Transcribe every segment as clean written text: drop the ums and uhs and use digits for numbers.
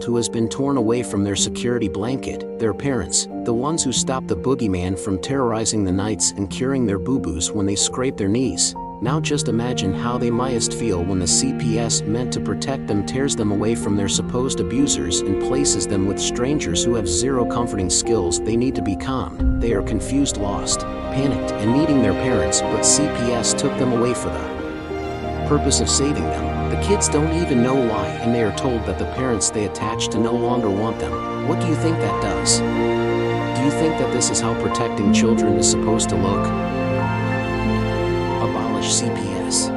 who has been torn away from their security blanket, their parents, the ones who stop the boogeyman from terrorizing the nights and curing their boo-boos when they scrape their knees. Now just imagine how they mightst feel when the CPS meant to protect them tears them away from their supposed abusers and places them with strangers who have zero comforting skills. They need to be calm. They are confused, lost, panicked, and needing their parents, but CPS took them away for the purpose of saving them. The kids don't even know why, and they are told that the parents they attach to no longer want them. What do you think that does? Do you think that this is how protecting children is supposed to look? Abolish CPS.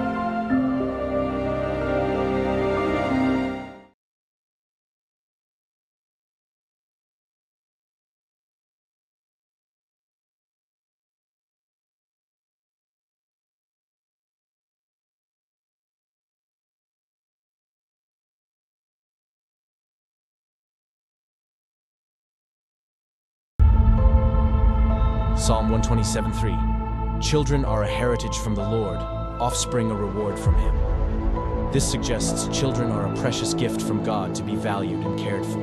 Psalm 127:3. Children are a heritage from the Lord, offspring a reward from Him. This suggests children are a precious gift from God to be valued and cared for.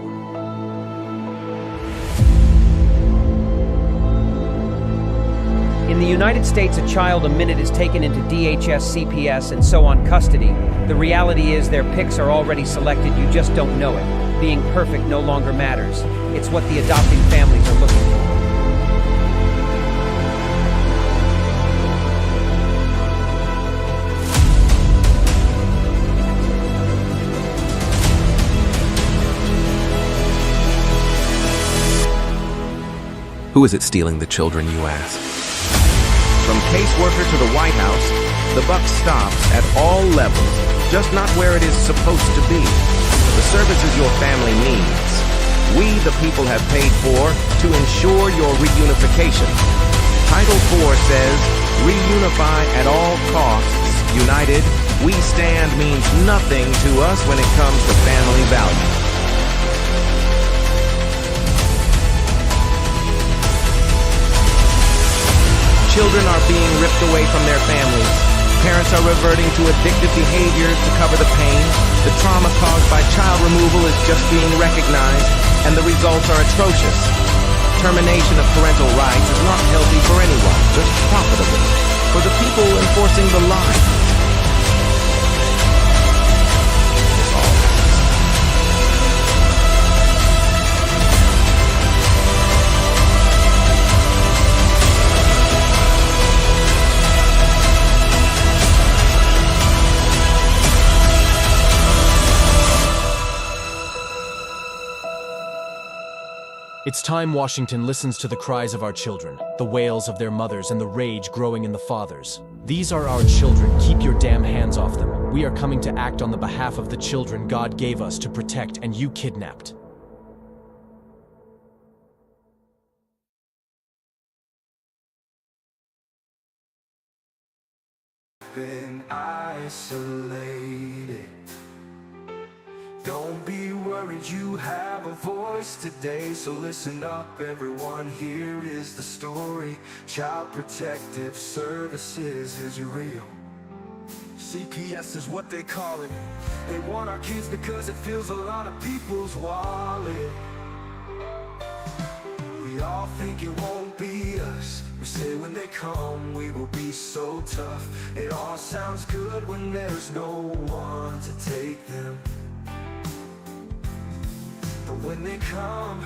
In the United States, a child a minute is taken into DHS, CPS, and so on custody. The reality is their picks are already selected, you just don't know it. Being perfect no longer matters. It's what the adopting families are looking for. Who is it stealing the children, you ask? From caseworker to the White House, the buck stops at all levels, just not where it is supposed to be. The services your family needs, we the people have paid for to ensure your reunification. Title IV says, reunify at all costs. United, we stand means nothing to us when it comes to family values. Children are being ripped away from their families. Parents are reverting to addictive behaviors to cover the pain. The trauma caused by child removal is just being recognized, and the results are atrocious. Termination of parental rights is not healthy for anyone, just profitable for the people enforcing the line. It's time Washington listens to the cries of our children, the wails of their mothers, and the rage growing in the fathers. These are our children. Keep your damn hands off them. We are coming to act on the behalf of the children God gave us to protect, and you kidnapped. Been isolated. Don't be worried, you have a voice today. So listen up everyone, here is the story. Child Protective Services is real. CPS is what they call it. They want our kids because it fills a lot of people's wallet. We all think it won't be us. We say when they come we will be so tough. It all sounds good when there's no one to take them. But when they come,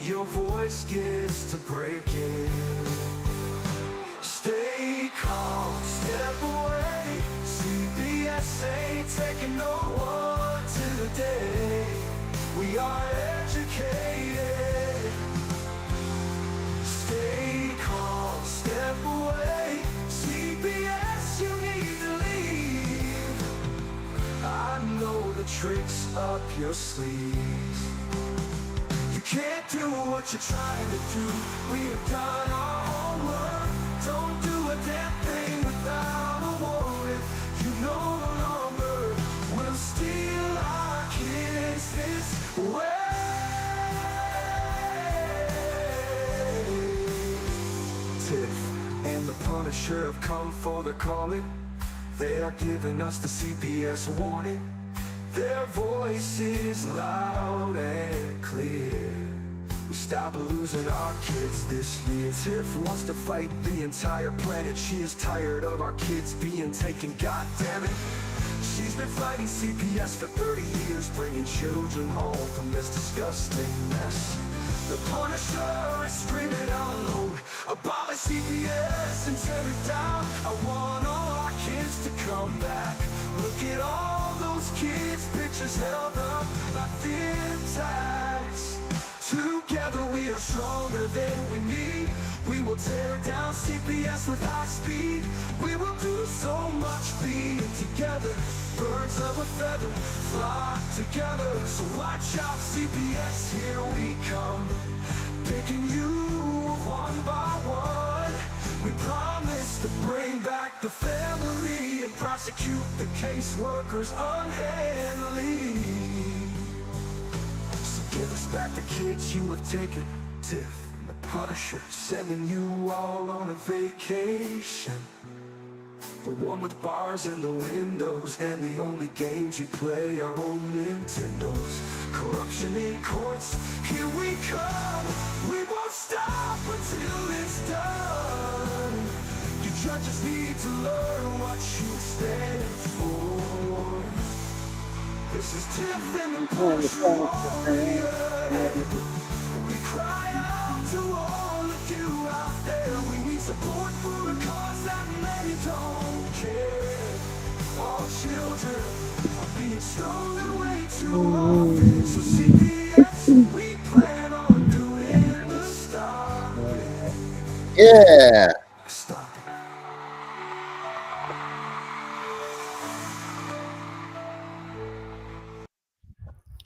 your voice gets to breaking. Stay calm, step away. CPS ain't taking no one today. We are educated. Stay calm, step away. CPS, you need to leave. I know the tricks up your sleeves. You can't do what you're trying to do. We have done our homework. Don't do a damn thing without a warrant. You no longer will steal our kids this way. Tiff and the Punisher have come for the calling. They are giving us the CPS warning. Their voices loud and clear. We stop losing our kids this year. Tiff wants to fight the entire planet. She is tired of our kids being taken, god damn it. She's been fighting CPS for 30 years, bringing children home from this disgusting mess. The Punisher is screaming out loud, abolish CPS and tear it down. I want all our kids to come back. Look at all those kids' pictures held up like thin tags. Together we are stronger than we need. We will tear down CPS with high speed. We will do so much being together. Birds of a feather flock together. So watch out CPS, here we come. Picking you one by one. We promise to bring back the family and prosecute the caseworkers unhandily. Give us back the kids you have taken. Tiff the Punisher, sending you all on a vacation. The one with bars in the windows, and the only games you play are on Nintendos. Corruption in courts, here we come. We won't stop until it's done. You judges need to learn what you stand for. This is Tiff and the Punisher. We cry out to all of you out there. We need support for a cause that many don't care. All children are being stolen away too often. So CPS, we plan on doing the stop. Yeah. Stop.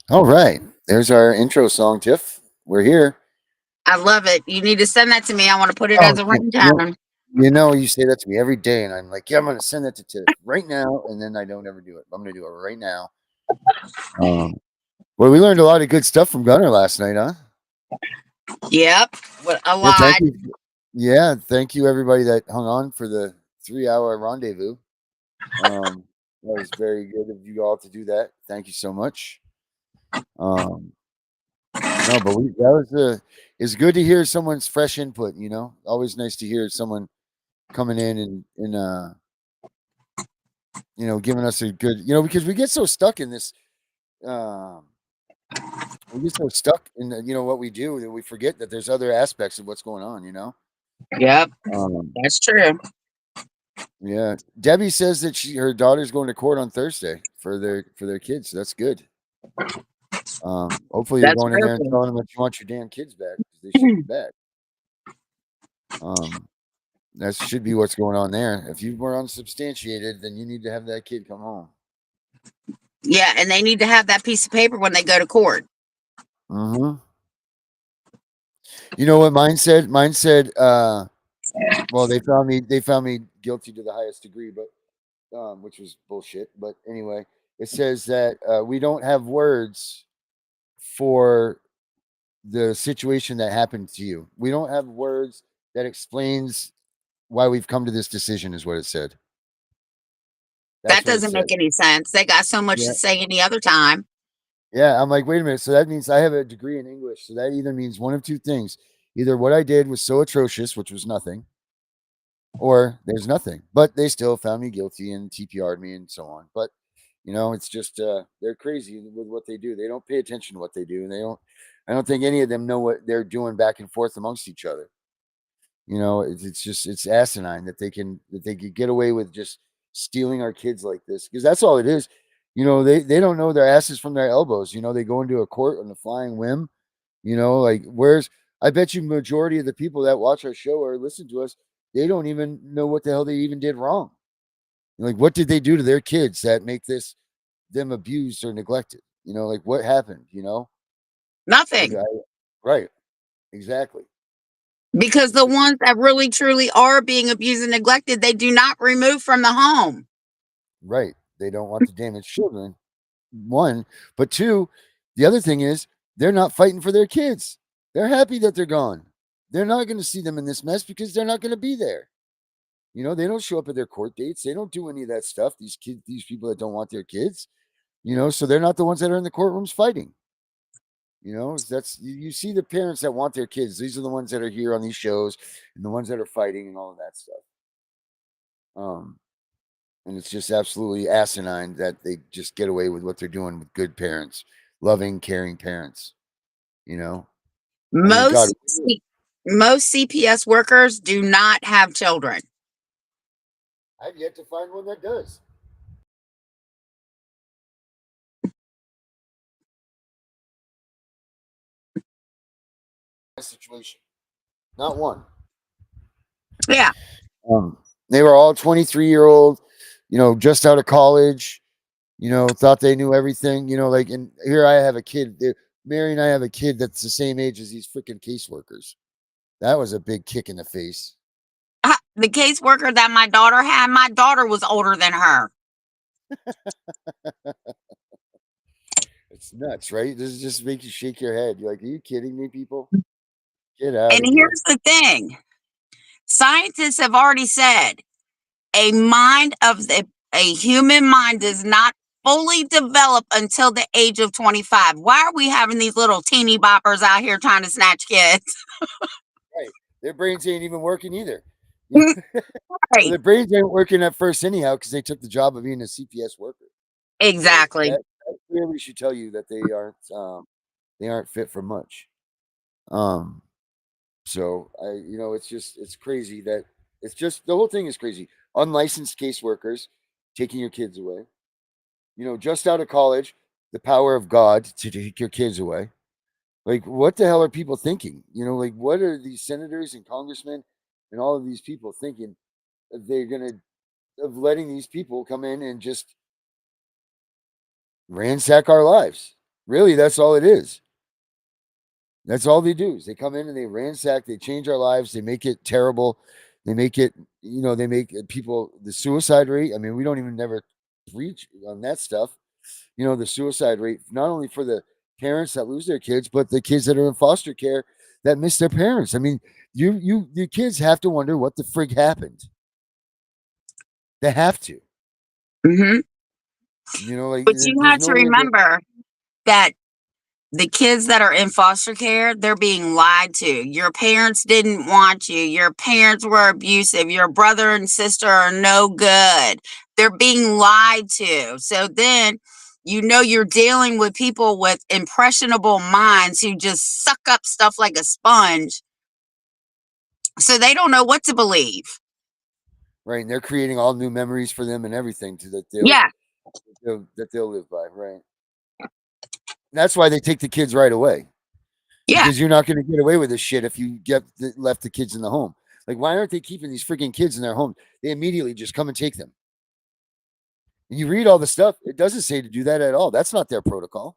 All right. There's our intro song, Tiff. We're here. I love it. You need to send that to me. I want to put it Oh, as a ringtone. you say that to me every day, and I'm like, yeah, I'm going to send that to Tiff right now, and then I don't ever do it. I'm going to do it right now. Well, we learned a lot of good stuff from Gunner last night, huh? Yep. What a Yeah, lot. thank you. Yeah, thank you everybody that hung on for the 3-hour rendezvous. That was very good of you all to do that. Thank you so much. No, but that was it's good to hear someone's fresh input. Always nice to hear someone coming in and giving us a good, because we get so stuck in this. We get so stuck in what we do that we forget that there's other aspects of what's going on. Yep. That's true. Yeah, Debbie says that her daughter's going to court on Thursday for their kids. So that's good. Hopefully you're going in there and telling them that you want your damn kids back because they should be back. That should be what's going on there. If you were unsubstantiated, then you need to have that kid come home. Yeah, and they need to have that piece of paper when they go to court. Mm-hmm. You know what mine said? Mine said, well, they found me guilty to the highest degree, but which was bullshit. But anyway, it says that we don't have words for the situation that happened to you. We don't have words that explains why we've come to this decision, is what it said. That doesn't make any sense. They got so much to say any other time. Yeah, I'm like, wait a minute. So that means I have a degree in English. So that either means one of two things. Either what I did was so atrocious, which was nothing, or there's nothing. But they still found me guilty and TPR'd me and so on. But, it's just they're crazy with what they do. They don't pay attention to what they do. And I don't think any of them know what they're doing back and forth amongst each other. It's asinine that they could get away with just stealing our kids like this, because that's all it is. They don't know their asses from their elbows. They go into a court on a flying whim. I bet you majority of the people that watch our show or listen to us, they don't even know what the hell they even did wrong. Like, what did they do to their kids that make them abused or neglected? What happened? Nothing. Right. Exactly. Because the ones that really truly are being abused and neglected, they do not remove from the home. Right. They don't want to damage children. One, but two, the other thing is they're not fighting for their kids. They're happy that they're gone. They're not going to see them in this mess because they're not going to be there. They don't show up at their court dates. They don't do any of that stuff. These people that don't want their kids, So they're not the ones that are in the courtrooms fighting. That's you see the parents that want their kids. These are the ones that are here on these shows and the ones that are fighting and all of that stuff. And it's just absolutely asinine that they just get away with what they're doing with good parents, loving, caring parents. I mean, God, Most CPS workers do not have children. I've yet to find one that does. Situation, not one. Yeah. They were all 23-year-old, just out of college, thought they knew everything, and here I have a kid. Mary and I have a kid that's the same age as these freaking caseworkers. That was a big kick in the face. The caseworker that my daughter had, my daughter was older than her. It's nuts, right? This just makes you shake your head. You're like, are you kidding me, people? Get out And of here. here's the thing. Scientists have already said a human mind does not fully develop until the age of 25. Why are we having these little teeny boppers out here trying to snatch kids? Right. Their brains ain't even working either. Right. Well, their brains ain't working at first anyhow because they took the job of being a CPS worker. Exactly. So that clearly should tell you that they aren't fit for much. So it's crazy that it's just the whole thing is crazy. Unlicensed caseworkers taking your kids away. Just out of college, the power of God to take your kids away. Like, what the hell are people thinking? Like, what are these senators and congressmen and all of these people thinking of letting these people come in and just ransack our lives? Really, that's all it is. That's all they do is they come in and they ransack, they change our lives, they make it terrible. They make it, they make people, the suicide rate. I mean, we don't even never reach on that stuff. The suicide rate, not only for the parents that lose their kids, but the kids that are in foster care that miss their parents. I mean, the kids have to wonder what the frig happened. They have to. Mm-hmm. But you have to remember that the kids that are in foster care, they're being lied to. Your parents didn't want you. Your parents were abusive. Your brother and sister are no good. They're being lied to. So then, you're dealing with people with impressionable minds who just suck up stuff like a sponge. So they don't know what to believe. Right. And they're creating all new memories for them and everything that they'll live by. Right. That's why they take the kids right away. Yeah. Because you're not going to get away with this shit if you left the kids in the home. Like, why aren't they keeping these freaking kids in their home? They immediately just come and take them. And you read all the stuff. It doesn't say to do that at all. That's not their protocol.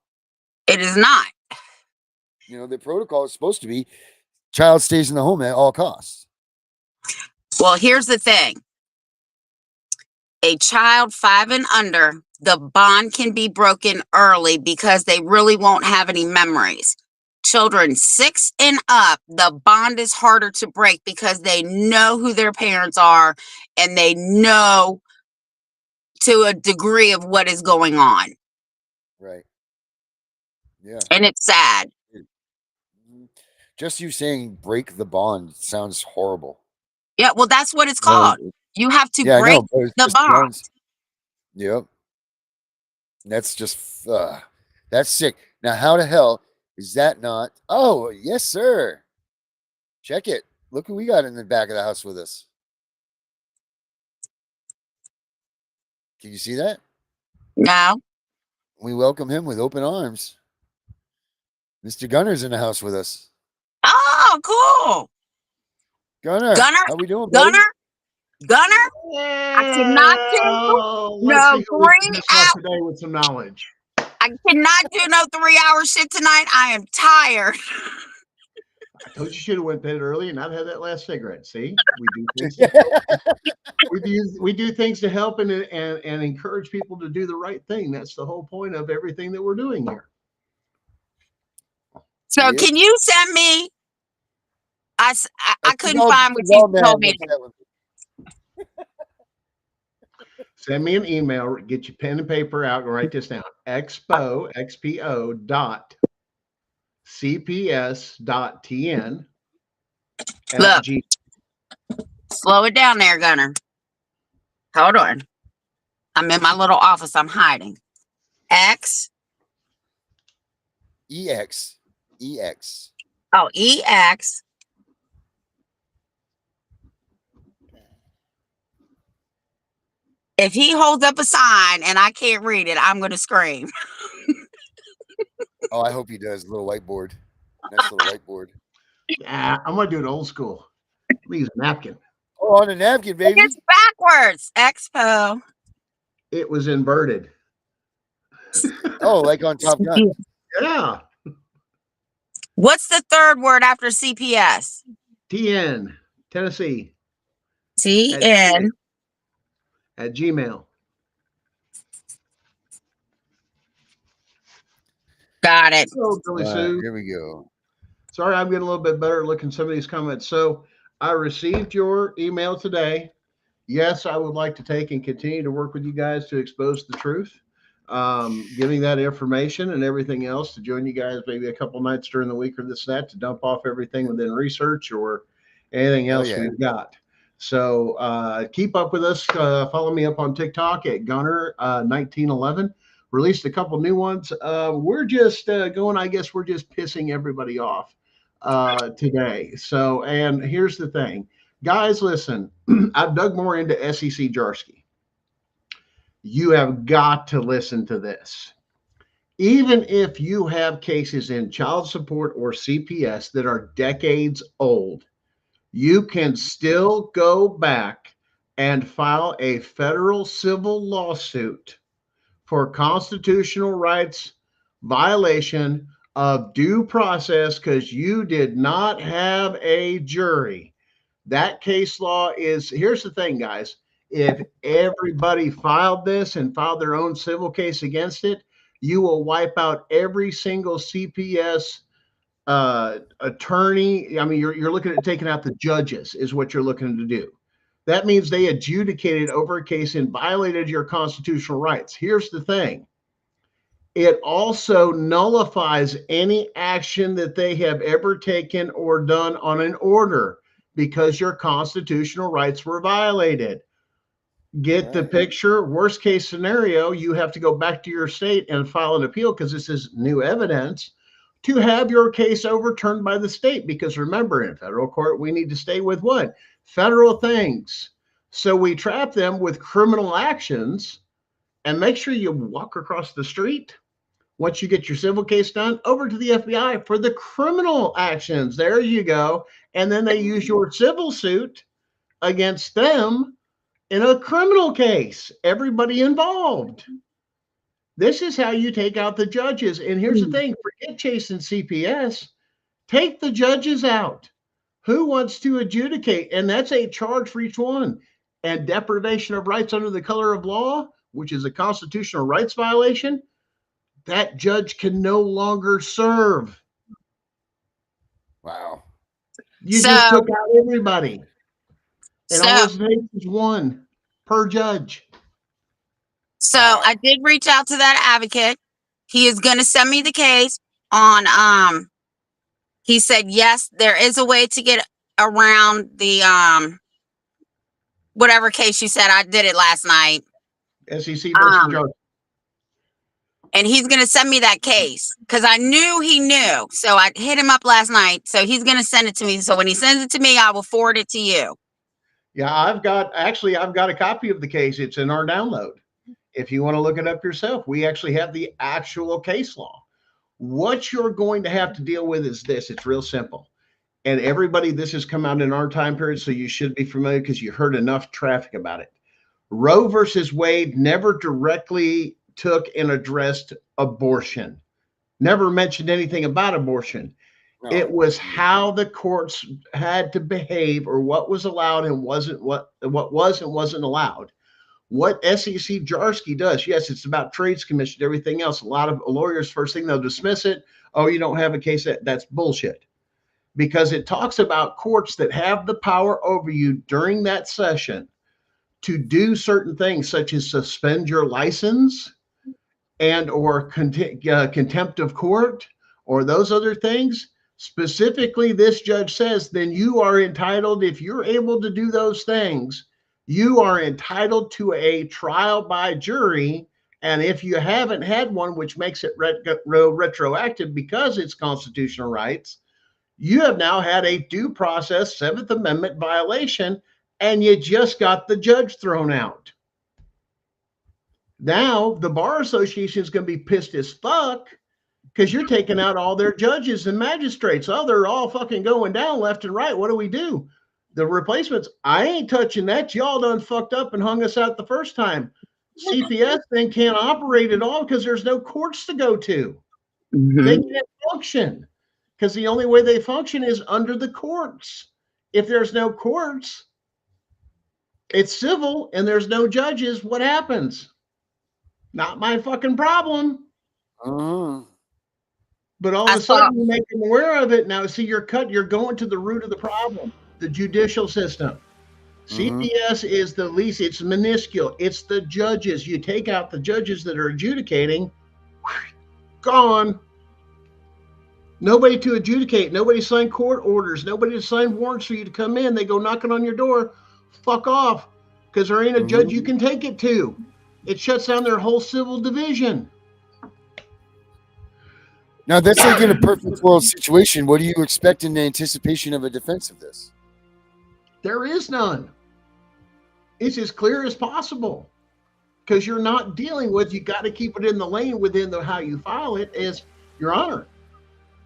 It is not. The protocol is supposed to be child stays in the home at all costs. Well, here's the thing. A child 5 and under, the bond can be broken early because they really won't have any memories. Children 6 and up, the bond is harder to break because they know who their parents are and they know to a degree of what is going on. Right. Yeah. And it's sad. Just you saying break the bond sounds horrible. Yeah, well, that's what it's called. You have to break the bond. Yep. That's just, that's sick. Now, how the hell is that not? Oh, yes, sir. Check it. Look who we got in the back of the house with us. Can you see that? No. We welcome him with open arms. Mr. Gunner's in the house with us. Oh, cool. Gunner, how we doing, Gunner? buddy? Gunner? I cannot do no 3 hours today with some knowledge. I cannot do no 3-hour shit tonight. I am tired. I told you should have went to bed early and not had that last cigarette. See, we do things to help. we do things to help and encourage people to do the right thing. That's the whole point of everything that we're doing here. So can you send me? I couldn't find what you told me. Send me an email. Get your pen and paper out and write this down. XPO dot CPS.TN at Look, G. slow it down there, Gunner. Hold on. I'm in my little office. I'm hiding. X. EX. Oh, EX. If he holds up a sign and I can't read it, I'm going to scream. Oh, I hope he does. Little whiteboard. Nice little whiteboard. Yeah, I'm gonna do it old school. Let me use a napkin. Oh, on a napkin, baby. It's backwards. Expo. It was inverted. Oh, like on Top Gun. Yeah. What's the third word after CPS? TN, Tennessee. TN. At Gmail. Got it. So, Billy Sue. Here we go. Sorry, I'm getting a little bit better at looking at some of these comments. So I received your email today. Yes, I would like to take and continue to work with you guys to expose the truth, giving that information and everything else, to join you guys maybe a couple nights during the week or this, that, to dump off everything within research or anything else we've got. So keep up with us. Follow me up on TikTok at Gunner1911. Released a couple new ones. We're just going, I guess we're just pissing everybody off today. So, and here's the thing. Guys, listen, I've dug more into SEC Jarsky. You have got to listen to this. Even if you have cases in child support or CPS that are decades old, you can still go back and file a federal civil lawsuit for constitutional rights violation of due process because you did not have a jury. That case law is, here's the thing, guys. If everybody filed this and filed their own civil case against it, you will wipe out every single CPS attorney. I mean, you're looking at taking out the judges is what you're looking to do. That means they adjudicated over a case and violated your constitutional rights. Here's the thing. It also nullifies any action that they have ever taken or done on an order because your constitutional rights were violated. Get the picture? Worst case scenario, you have to go back to your state and file an appeal because this is new evidence to have your case overturned by the state. Because remember, in federal court, we need to stay with what? Federal things. So we trap them with criminal actions and make sure you walk across the street once you get your civil case done over to the FBI for the criminal actions. There you go. And then they use your civil suit against them in a criminal case. Everybody involved. This is how you take out the judges. And here's the thing, forget chasing CPS. Take the judges out. Who wants to adjudicate? And that's a charge for each one. And deprivation of rights under the color of law, which is a constitutional rights violation, that judge can no longer serve. Wow. You just took out everybody. And all it takes is one per judge. So I did reach out to that advocate. He is going to send me the case on, he said, yes, there is a way to get around the, whatever case you said. I did it last night. SEC versus Jarsky. And he's going to send me that case because I knew he knew. So I hit him up last night. So he's going to send it to me. So when he sends it to me, I will forward it to you. Yeah, I've got a copy of the case. It's in our download. If you want to look it up yourself, we actually have the actual case law. What you're going to have to deal with is this. It's real simple. And everybody, this has come out in our time period, so you should be familiar because you heard enough traffic about it. Roe versus Wade never directly took and addressed abortion. Never mentioned anything about abortion. No. It was how the courts had to behave or what was allowed and wasn't, what was and wasn't allowed. What SEC Jarsky does, yes, it's about trades commission, everything else. A lot of lawyers, first thing they'll dismiss it. Oh, you don't have a case. That's bullshit. Because it talks about courts that have the power over you during that session to do certain things, such as suspend your license and or contempt of court or those other things, specifically this judge says, then you are entitled, if you're able to do those things, you are entitled to a trial by jury. And if you haven't had one, which makes it retroactive because it's constitutional rights, you have now had a due process Seventh Amendment violation, and you just got the judge thrown out. Now the Bar Association is going to be pissed as fuck because you're taking out all their judges and magistrates. Oh, they're all fucking going down left and right. What do? The replacements, I ain't touching that. Y'all done fucked up and hung us out the first time. CPS then can't operate at all because there's no courts to go to. They can't function because the only way they function is under the courts. If there's no courts, it's civil and there's no judges. What happens? Not my fucking problem. But all of a sudden you make them aware of it. Now, see, you're going to the root of the problem, the judicial system. CPS is the least, it's minuscule. It's the judges. You take out the judges that are adjudicating, gone. Nobody to adjudicate. Nobody signed court orders. Nobody to sign warrants for you to come in. They go knocking on your door. Fuck off. Because there ain't a judge you can take it to. It shuts down their whole civil division. Now, that's like in a perfect world situation. What do you expect in the anticipation of a defense of this? There is none. It's as clear as possible. Because you're not dealing with, you got to keep it in the lane within the how you file it as, Your Honor,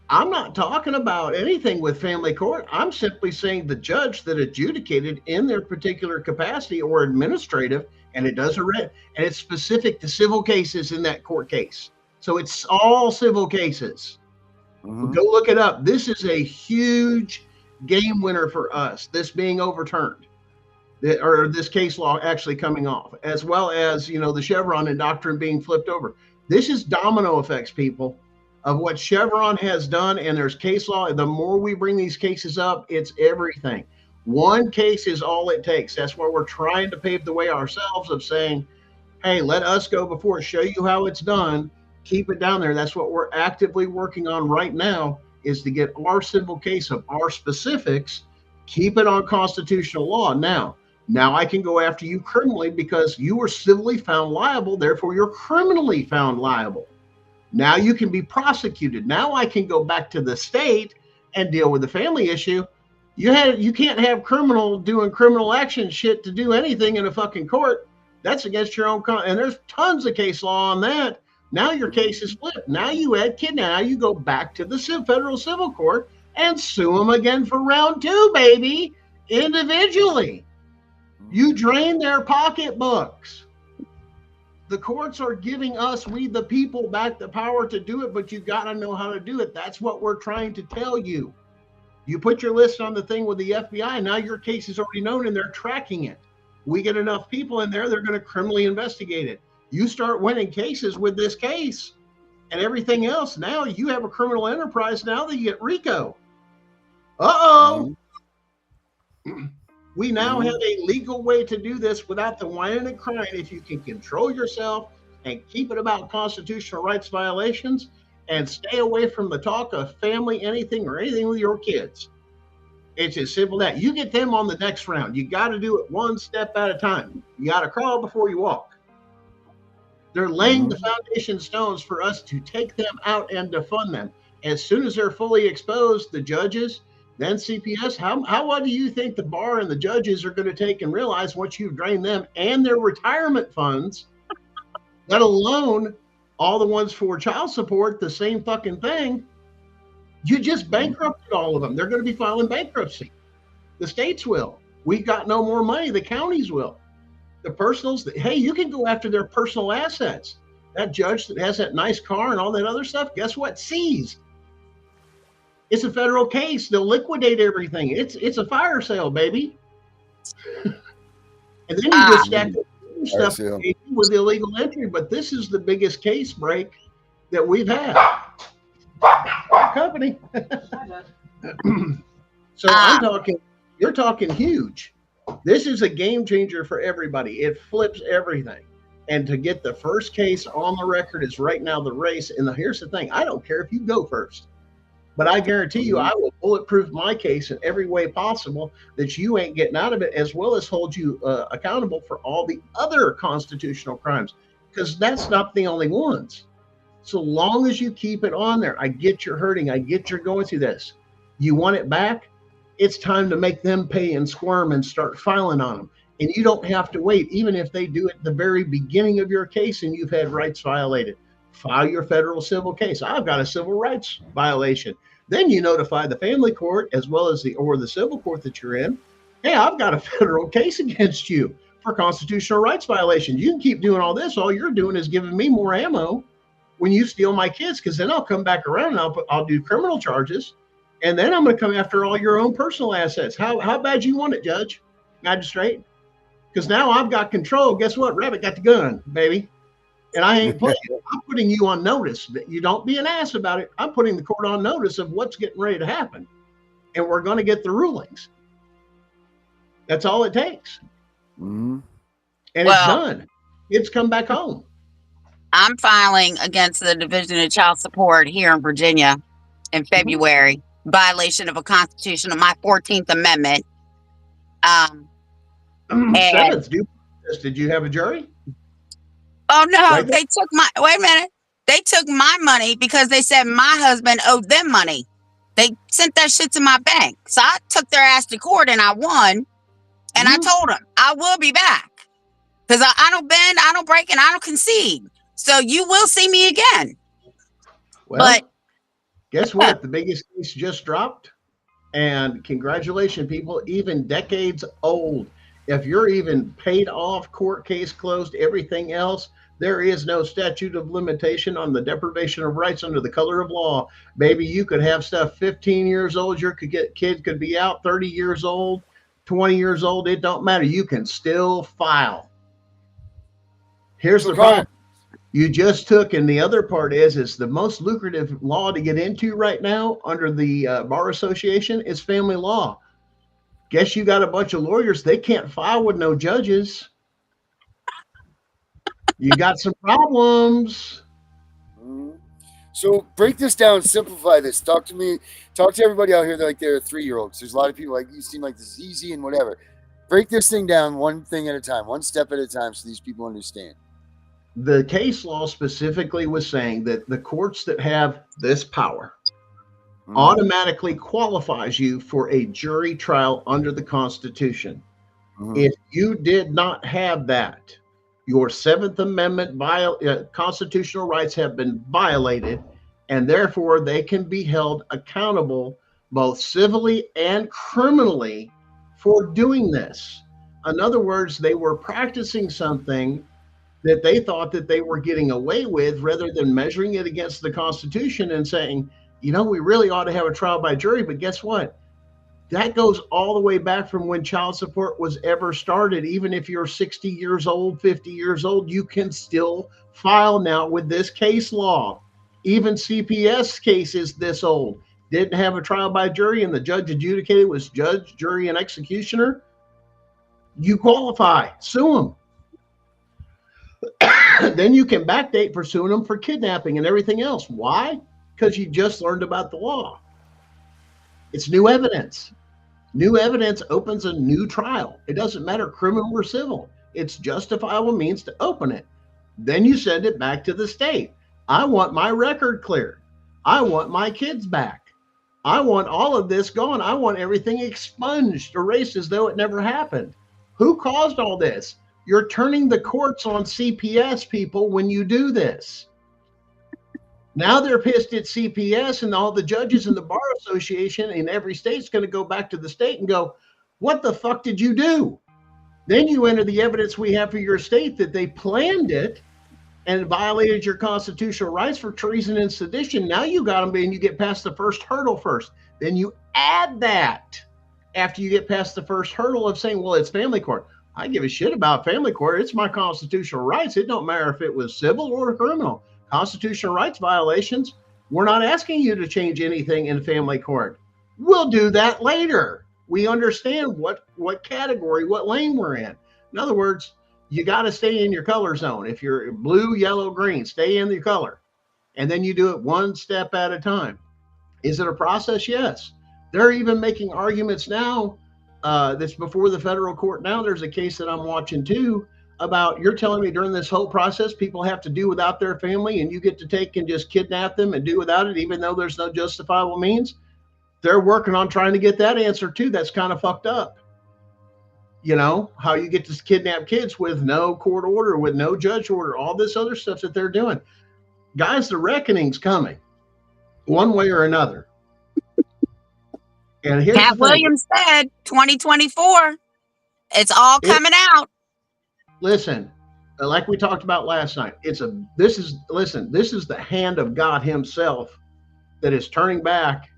I'm not talking about anything with family court. I'm simply saying the judge that adjudicated in their particular capacity or administrative, and it does and it's specific to civil cases in that court case. So it's all civil cases. Go look it up. This is a huge game winner for us, this being overturned, or this case law actually coming off, as well as, the Chevron and doctrine being flipped over. This is domino effects, people, of what Chevron has done, and there's case law. The more we bring these cases up, it's everything. One case is all it takes. That's why we're trying to pave the way ourselves of saying, hey, let us go before it, show you how it's done, keep it down there. That's what we're actively working on right now, is to get our civil case of our specifics, keep it on constitutional law. Now I can go after you criminally because you were civilly found liable, therefore you're criminally found liable. Now you can be prosecuted. Now I can go back to the state and deal with the family issue. You can't have criminal doing criminal action shit to do anything in a fucking court. That's against your own and there's tons of case law on that. Now your case is flipped. Now you add kidnapping. Now you go back to the federal civil court and sue them again for round 2, baby, individually. You drain their pocketbooks. The courts are giving us, we the people, back the power to do it, but you got to know how to do it. That's what we're trying to tell you. You put your list on the thing with the FBI. Now your case is already known and they're tracking it. We get enough people in there, they're going to criminally investigate it. You start winning cases with this case and everything else. Now you have a criminal enterprise now that you get RICO. We now have a legal way to do this without the whining and crying. If you can control yourself and keep it about constitutional rights violations and stay away from the talk of family, anything with your kids. It's as simple as that. You get them on the next round. You got to do it one step at a time. You got to crawl before you walk. They're laying the foundation stones for us to take them out and defund them. As soon as they're fully exposed, the judges, then CPS, what do you think the bar and the judges are going to take and realize once you've drained them and their retirement funds, let alone all the ones for child support, the same fucking thing? You just bankrupted all of them. They're going to be filing bankruptcy. The states will. We've got no more money. The counties will. The personals, hey, you can go after their personal assets. That judge that has that nice car and all that other stuff, guess what? Seized. It's a federal case. They'll liquidate everything. It's a fire sale, baby. And then you just stack stuff with illegal entry. But this is the biggest case break that we've had. Our company. So you're talking huge. This is a game changer for everybody. It flips everything. And to get the first case on the record is right now the race. And here's the thing, I don't care if you go first, but I guarantee you I will bulletproof my case in every way possible that you ain't getting out of it, as well as hold you accountable for all the other constitutional crimes, because that's not the only ones. So long as you keep it on there, I get you're hurting. I get you're going through this. You want it back? It's time to make them pay and squirm and start filing on them. And you don't have to wait, even if they do it at the very beginning of your case and you've had rights violated. File your federal civil case. I've got a civil rights violation. Then you notify the family court as well as the civil court that you're in. Hey, I've got a federal case against you for constitutional rights violations. You can keep doing all this. All you're doing is giving me more ammo when you steal my kids, because then I'll come back around and I'll do criminal charges, and then I'm going to come after all your own personal assets. How bad you want it, Judge, Magistrate? Because now I've got control. Guess what? Rabbit got the gun, baby. And I ain't playing. I'm putting you on notice. You don't be an ass about it. I'm putting the court on notice of what's getting ready to happen. And we're going to get the rulings. That's all it takes. Mm-hmm. And it's done. It's come back home. I'm filing against the Division of Child Support here in Virginia in February, violation of a constitution of my 14th Amendment. Seventh, did you have a jury? Oh no, Right. they took wait a minute. They took my money because they said my husband owed them money. They sent that shit to my bank. So I took their ass to court and I won. And I told them I will be back. Because I don't bend, I don't break, and I don't concede. So you will see me again. Well, but guess what? The biggest case just dropped. And congratulations, people, even decades old. If you're even paid off, court case closed, everything else, there is no statute of limitation on the deprivation of rights under the color of law. Baby, you could have stuff 15 years old. Your kid could be out 30 years old, 20 years old. It don't matter. You can still file. Here's the problem. You just took, and the other part is the most lucrative law to get into right now under the Bar Association is family law. Guess you got a bunch of lawyers. They can't file with no judges. You got some problems. So break this down, simplify this. Talk to everybody out here that they're 3-year-olds. There's a lot of people like you seem like this is easy and whatever. Break this thing down one thing at a time, one step at a time, so these people understand. The case law specifically was saying that the courts that have this power automatically qualifies you for a jury trial under the Constitution. If you did not have that, your 7th Amendment constitutional rights have been violated, and therefore they can be held accountable both civilly and criminally for doing this. In other words, they were practicing something that they thought that they were getting away with, rather than measuring it against the Constitution and saying, we really ought to have a trial by jury. But guess what? That goes all the way back from when child support was ever started. Even if you're 60 years old, 50 years old, you can still file now with this case law. Even CPS cases this old didn't have a trial by jury, and the judge adjudicated was judge, jury, and executioner. You qualify. Sue them. Then you can backdate for suing them for kidnapping and everything else. Why? Because you just learned about the law. It's new evidence. New evidence opens a new trial. It doesn't matter criminal or civil. It's justifiable means to open it. Then you send it back to the state. I want my record cleared. I want my kids back. I want all of this gone. I want everything expunged, erased as though it never happened. Who caused all this? You're turning the courts on CPS, people, when you do this. Now they're pissed at CPS, and all the judges in the Bar Association in every state's going to go back to the state and go, what the fuck did you do? Then you enter the evidence we have for your state that they planned it and violated your constitutional rights for treason and sedition. Now you got them, and you get past the first hurdle first. Then you add that after you get past the first hurdle of saying, well, it's family court. I give a shit about family court. It's my constitutional rights. It don't matter if it was civil or criminal. Constitutional rights violations. We're not asking you to change anything in family court. We'll do that later. We understand what category, what lane we're in. In other words, you got to stay in your color zone. If you're blue, yellow, green, stay in your color. And then you do it one step at a time. Is it a process? Yes. They're even making arguments now that's before the federal court. Now there's a case that I'm watching too about, you're telling me during this whole process, people have to do without their family and you get to take and just kidnap them and do without it, even though there's no justifiable means. They're working on trying to get that answer too. That's kind of fucked up. You know, how you get to kidnap kids with no court order, with no judge order, all this other stuff that they're doing. Guys, the reckoning's coming one way or another. And here's Cat Williams said 2024. It's all coming out. Listen, like we talked about last night, this is the hand of God himself that is turning back,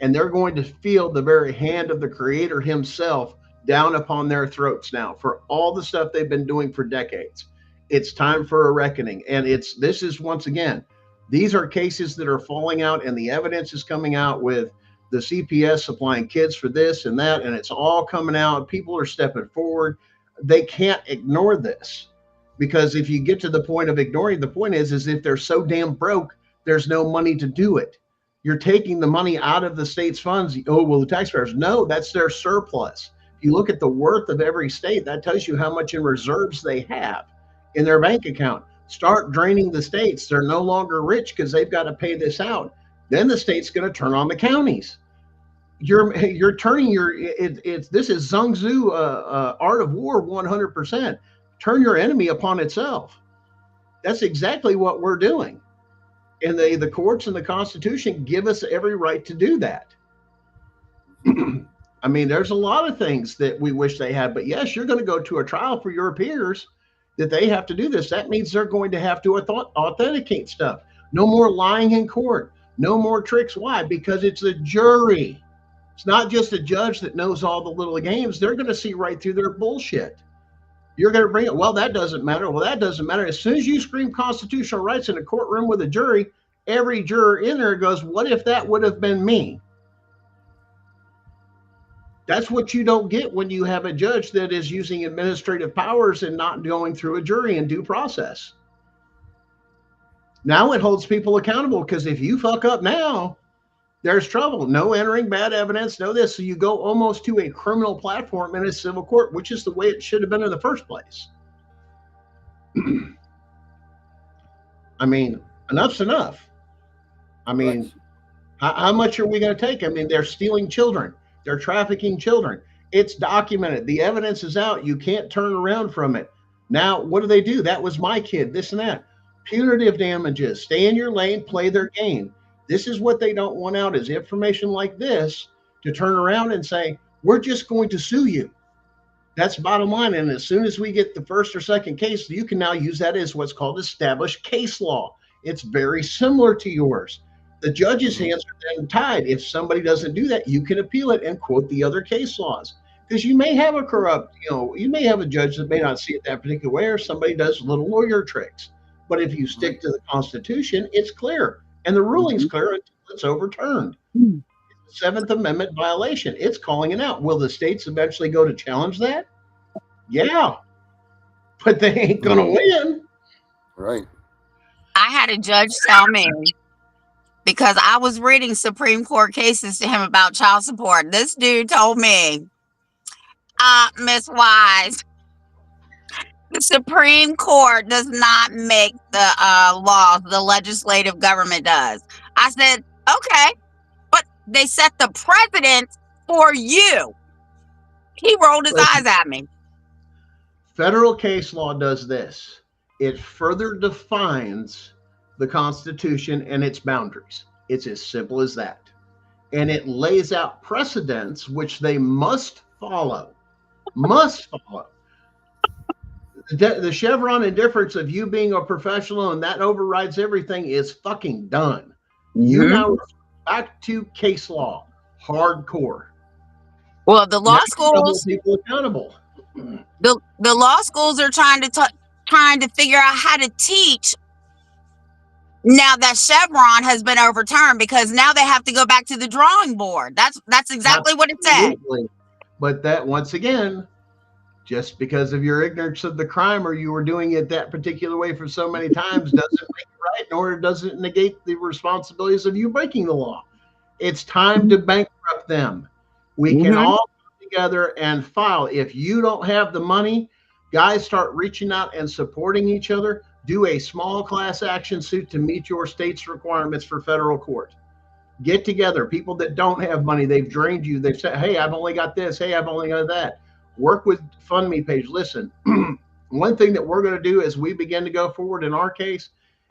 and they're going to feel the very hand of the Creator himself down upon their throats now for all the stuff they've been doing for decades. It's time for a reckoning. And this is once again, these are cases that are falling out, and the evidence is coming out with the CPS supplying kids for this and that, and it's all coming out. People are stepping forward. They can't ignore this, because if you get to the point of ignoring, the point is if they're so damn broke, there's no money to do it. You're taking the money out of the state's funds. Oh, well, the taxpayers, no, that's their surplus. If you look at the worth of every state, that tells you how much in reserves they have in their bank account. Start draining the states. They're no longer rich because they've got to pay this out. Then the state's going to turn on the counties. You're turning this is Zhang Tzu art of war 100%. Turn your enemy upon itself. That's exactly what we're doing. And the courts and the Constitution give us every right to do that. I mean, there's a lot of things that we wish they had, but yes, you're going to go to a trial for your peers that they have to do this. That means they're going to have to authenticate stuff. No more lying in court. No more tricks. Why? Because it's a jury. It's not just a judge that knows all the little games. They're going to see right through their bullshit. You're going to bring it. Well, that doesn't matter. Well, that doesn't matter. As soon as you scream constitutional rights in a courtroom with a jury, every juror in there goes, what if that would have been me? That's what you don't get when you have a judge that is using administrative powers and not going through a jury and due process. Now it holds people accountable, because if you fuck up now, there's trouble. No entering bad evidence, no this. So you go almost to a criminal platform in a civil court, which is the way it should have been in the first place. I mean, enough's enough. I mean, how much are we going to take? I mean, they're stealing children. They're trafficking children. It's documented. The evidence is out. You can't turn around from it. Now, what do? That was my kid, this and that. Punitive damages. Stay in your lane, play their game. This is what they don't want out, is information like this to turn around and say, we're just going to sue you. That's bottom line. And as soon as we get the first or second case, you can now use that as what's called established case law. It's very similar to yours. The judge's hands are then tied. If somebody doesn't do that, you can appeal it and quote the other case laws. Because you may have a corrupt, you may have a judge that may not see it that particular way, or somebody does little lawyer tricks. But if you stick to the Constitution, it's clear. And the ruling's clear until it's overturned. It's a Seventh Amendment violation. It's calling it out. Will the states eventually go to challenge that? Yeah. But they ain't going to win. Right. I had a judge tell me, because I was reading Supreme Court cases to him about child support. This dude told me, Miss Wise, the Supreme Court does not make the laws. The legislative government does. I said, okay, but they set the precedent for you. He rolled his eyes at me. Federal case law does this. It further defines the Constitution and its boundaries. It's as simple as that. And it lays out precedents which they must follow. Must follow. The Chevron indifference of you being a professional and that overrides everything is fucking done. You now refer back to case law, hardcore. Well, the law schools, people accountable. The law schools are trying to figure out how to teach. Now that Chevron has been overturned, because now they have to go back to the drawing board. That's exactly what it said. But that, once again, just because of your ignorance of the crime or you were doing it that particular way for so many times doesn't make it right, nor does it negate the responsibilities of you breaking the law. It's time to bankrupt them. We can all come together and file. If you don't have the money, guys, start reaching out and supporting each other. Do a small class action suit to meet your state's requirements for federal court. Get together. People that don't have money, they've drained you. They've said, hey, I've only got this. Hey, I've only got that. Work with FundMe page. Listen, one thing that we're going to do as we begin to go forward in our case,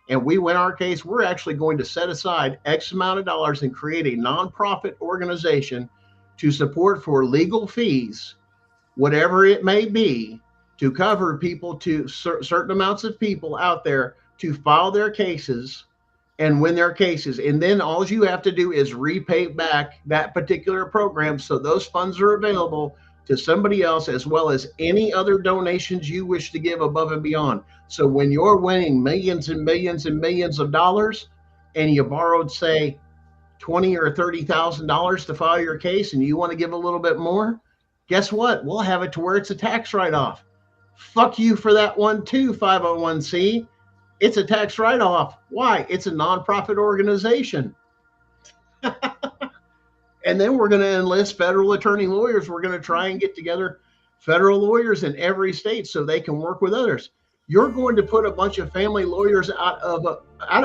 and we win our case, we're actually going to set aside X amount of dollars and create a nonprofit organization to support for legal fees, whatever it may be, to cover people, to certain amounts of people out there to file their cases and win their cases. And then all you have to do is repay back that particular program, so those funds are available to somebody else, as well as any other donations you wish to give above and beyond. So when you're winning millions and millions and millions of dollars, and you borrowed, say, $20,000 or $30,000 to file your case, and you want to give a little bit more, guess what? We'll have it to where it's a tax write-off. Fuck you for that one too, 501c. It's a tax write-off. Why? It's a nonprofit organization. And then we're going to enlist federal attorney lawyers. We're going to try and get together federal lawyers in every state so they can work with others. You're going to put a bunch of family lawyers out of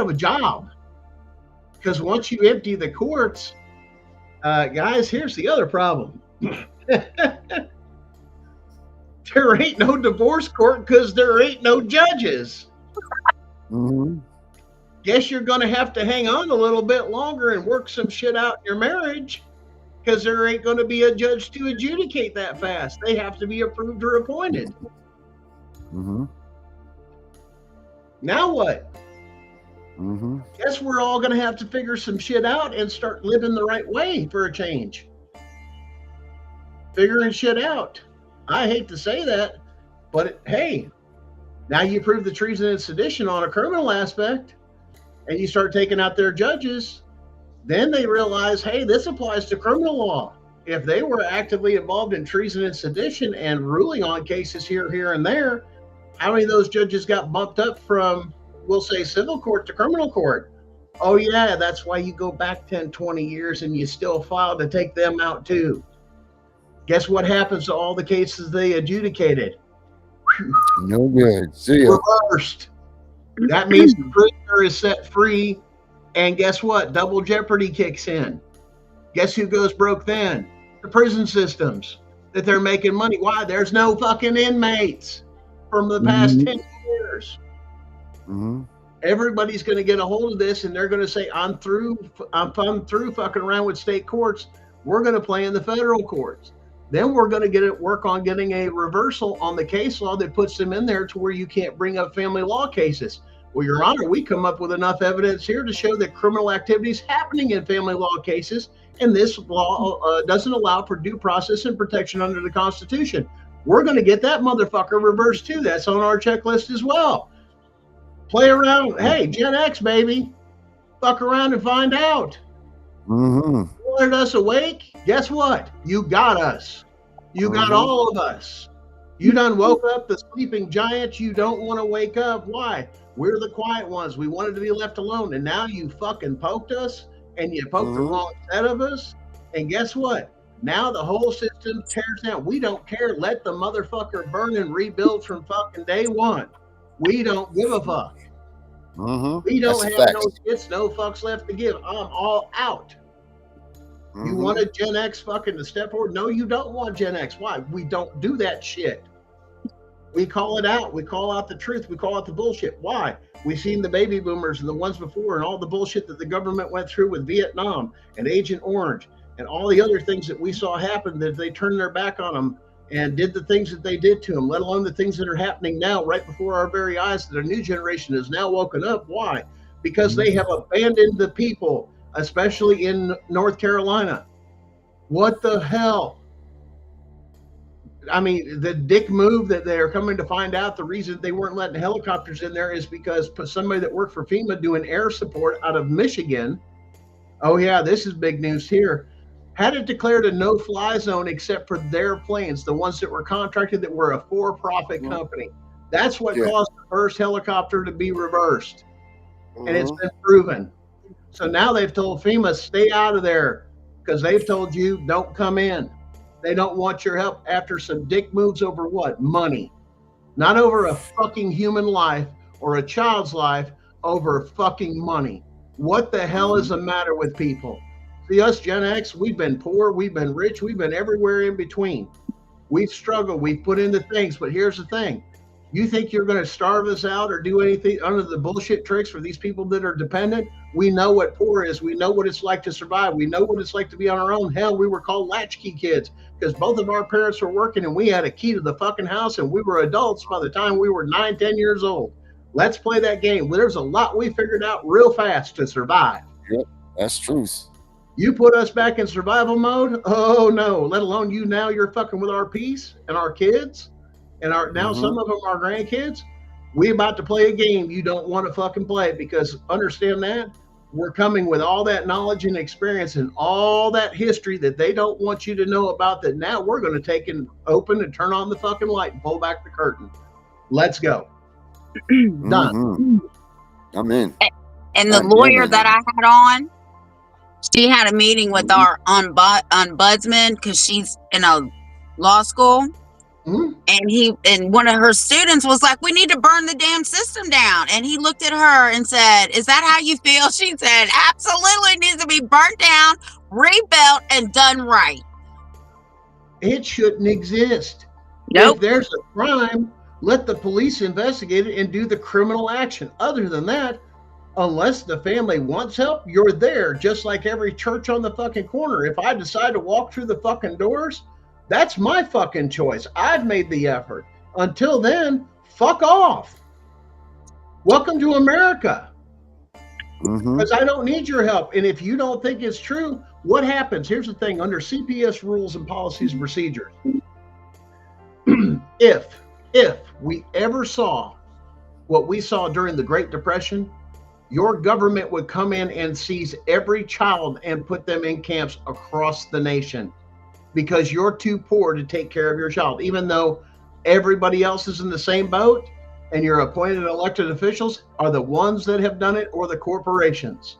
a job, because once you empty the courts, guys, here's the other problem. There ain't no divorce court because there ain't no judges. Guess you're going to hang on a little bit longer and work some shit out in your marriage, because there ain't going to be a judge to adjudicate that fast. They have to be approved or appointed. Now what? Guess we're all going to have to figure some shit out and start living the right way for a change. Figuring shit out. I hate to say that, but hey, now you prove the treason and sedition on a criminal aspect, and you start taking out their judges. Then they realize, hey, this applies to criminal law. If they were actively involved in treason and sedition and ruling on cases here, and there, how many of those judges got bumped up from, we'll say, civil court to criminal court? Oh, yeah, that's why you go back 10, 20 years and you still file to take them out too. Guess what happens to all the cases they adjudicated? No good. See ya. Reversed. That means the prisoner is set free. And guess what? Double jeopardy kicks in. Guess who goes broke then? The prison systems that they're making money. Why? There's no fucking inmates from the past 10 years. Everybody's going to get a hold of this, and they're going to say, I'm through fucking around with state courts. We're going to play in the federal courts. Then we're going to work on getting a reversal on the case law that puts them in there to where you can't bring up family law cases. Well, Your Honor, we come up with enough evidence here to show that criminal activity is happening in family law cases, and this law doesn't allow for due process and protection under the Constitution. We're going to get that motherfucker reversed too. That's on our checklist as well. Play around. Hey, Gen X, baby. Fuck around and find out. You wanted us awake? Guess what? You got us. You got all of us. You done woke up the sleeping giants you don't want to wake up. Why? We're the quiet ones. We wanted to be left alone. And now you fucking poked us, and you poked the wrong set of us. And guess what? Now the whole system tears down. We don't care. Let the motherfucker burn and rebuild from fucking day one. We don't give a fuck. We don't have no shits, no fucks left to give. I'm all out. You wanted Gen X fucking to step forward? No, you don't want Gen X. Why? We don't do that shit. We call it out. We call out the truth. We call out the bullshit. Why? We've seen the baby boomers and the ones before and all the bullshit that the government went through with Vietnam and Agent Orange and all the other things that we saw happen, that they turned their back on them and did the things that they did to them, let alone the things that are happening now right before our very eyes that a new generation is now woken up. Why? Because they have abandoned the people, especially in North Carolina. What the hell? I mean, the dick move that they are coming to find out, the reason they weren't letting helicopters in there is because somebody that worked for FEMA doing air support out of Michigan. Oh yeah, this is big news here. had it declared a no-fly zone except for their planes, the ones that were contracted that were a for-profit company. That's what caused the first helicopter to be reversed. And it's been proven. So now they've told FEMA, stay out of there, because they've told you, don't come in. They don't want your help after some dick moves over what? Money. Not over a fucking human life or a child's life, over fucking money. What the hell is the matter with people? See, us Gen X, we've been poor, we've been rich, we've been everywhere in between. We've struggled, we've put into things, but here's the thing. You think you're going to starve us out or do anything under the bullshit tricks for these people that are dependent? We know what poor is. We know what it's like to survive. We know what it's like to be on our own. Hell, we were called latchkey kids because both of our parents were working and we had a key to the fucking house and we were adults by the time we were 9, 10 years old. Let's play that game. There's a lot we figured out real fast to survive. Yep, that's truth. You put us back in survival mode? Oh no, let alone you now you're fucking with our peace and our kids. And now some of them are grandkids. We about to play a game you don't want to fucking play, because understand that we're coming with all that knowledge and experience and all that history that they don't want you to know about, that now we're going to take and open and turn on the fucking light and pull back the curtain. Let's go. Done. I'm in. And the lawyer that I had on, she had a meeting with our ombudsman because she's in a law school. And one of her students was like, we need to burn the damn system down. And he looked at her and said, is that how you feel? She said, absolutely, needs to be burnt down, rebuilt, and done right. It shouldn't exist. Nope. If there's a crime, let the police investigate it and do the criminal action. Other than that, unless the family wants help, you're there, just like every church on the fucking corner. If I decide to walk through the fucking doors, that's my fucking choice. I've made the effort. Until then, fuck off. Welcome to America. Because I don't need your help. And if you don't think it's true, what happens? Here's the thing. Under CPS rules and policies and procedures, if we ever saw what we saw during the Great Depression, your government would come in and seize every child and put them in camps across the nation, because you're too poor to take care of your child. Even though everybody else is in the same boat, and your appointed elected officials are the ones that have done it, or the corporations,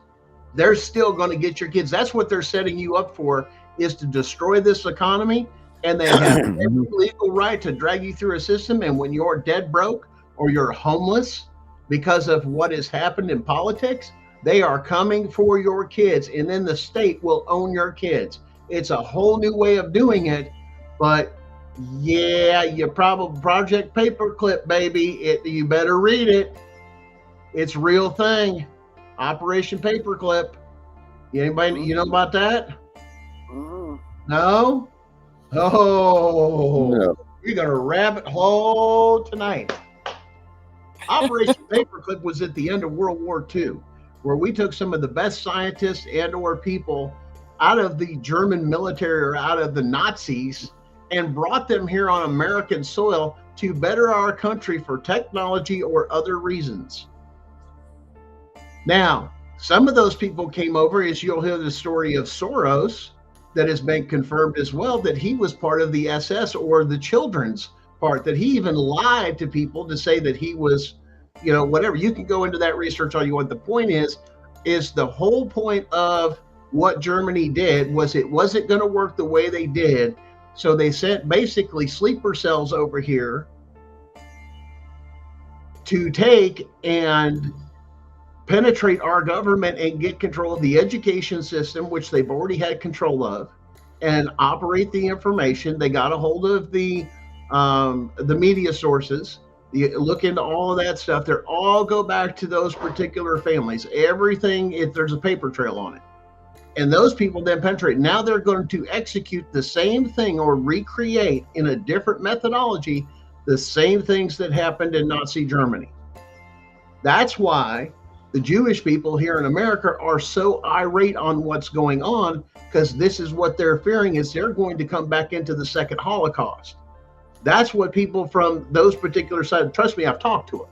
they're still going to get your kids. That's what they're setting you up for, is to destroy this economy. And they have every legal right to drag you through a system. And when you're dead broke or you're homeless because of what has happened in politics, they are coming for your kids. And then the state will own your kids. It's a whole new way of doing it, but yeah, you probably Project Paperclip, baby. You better read it. It's a real thing. Operation Paperclip. Anybody, you know about that? No? Oh, no. You're gonna rabbit hole tonight. Operation Paperclip was at the end of World War II, where we took some of the best scientists and/or people out of the German military or out of the Nazis and brought them here on American soil to better our country for technology or other reasons. Now, some of those people came over, as you'll hear the story of Soros, that has been confirmed as well, that he was part of the SS or the children's part, that he even lied to people to say that he was, you know, whatever. You can go into that research all you want. The point is the whole point of what Germany did was it wasn't going to work the way they did. So they sent basically sleeper cells over here to take and penetrate our government and get control of the education system, which they've already had control of, and operate the information. They got a hold of the media sources. You look into all of that stuff. They all go back to those particular families. Everything, if there's a paper trail on it. And those people then penetrate. Now they're going to execute the same thing or recreate in a different methodology the same things that happened in Nazi Germany. That's why the Jewish people here in America are so irate on what's going on, because this is what they're fearing, is they're going to come back into the second Holocaust. That's what people from those particular sides, trust me, I've talked to them.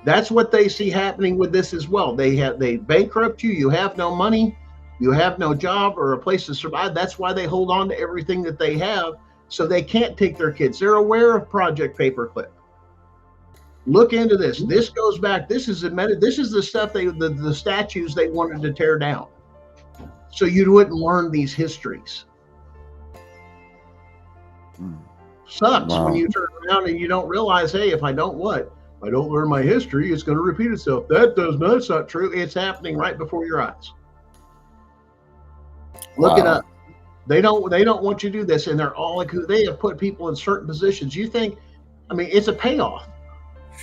That's what they see happening with this as well. They bankrupt you, you have no money, You have no job or a place to survive. That's why they hold on to everything that they have, so they can't take their kids. They're aware of Project Paperclip. Look into this. This goes back. This is admitted. This is the stuff the statues they wanted to tear down, so you wouldn't learn these histories. Sucks when you turn around and you don't realize, hey, if I don't learn my history, it's going to repeat itself. That's not true. It's happening right before your eyes. Look it up. They don't want you to do this, and they're all like, they have put people in certain positions. You think, I mean, it's a payoff.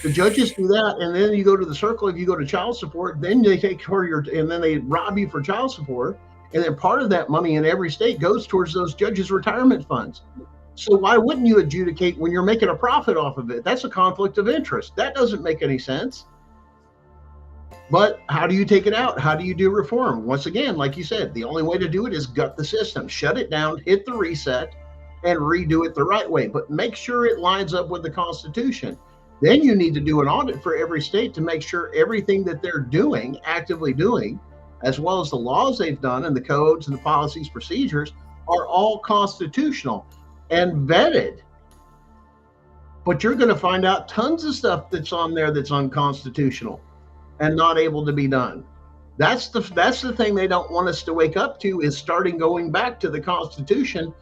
The judges do that, and then you go to the circle. If you go to child support, then they take care of and then they rob you for child support, and then part of that money in every state goes towards those judges' retirement funds. So why wouldn't you adjudicate when you're making a profit off of it? That's a conflict of interest. That doesn't make any sense. But how do you take it out? How do you do reform? Once again, like you said, the only way to do it is gut the system, shut it down, hit the reset, and redo it the right way. But make sure it lines up with the Constitution. Then you need to do an audit for every state to make sure everything that they're doing, actively doing, as well as the laws they've done and the codes and the policies, procedures, are all constitutional and vetted. But you're going to find out tons of stuff that's on there that's unconstitutional and not able to be done. That's the thing they don't want us to wake up to, is starting going back to the Constitution,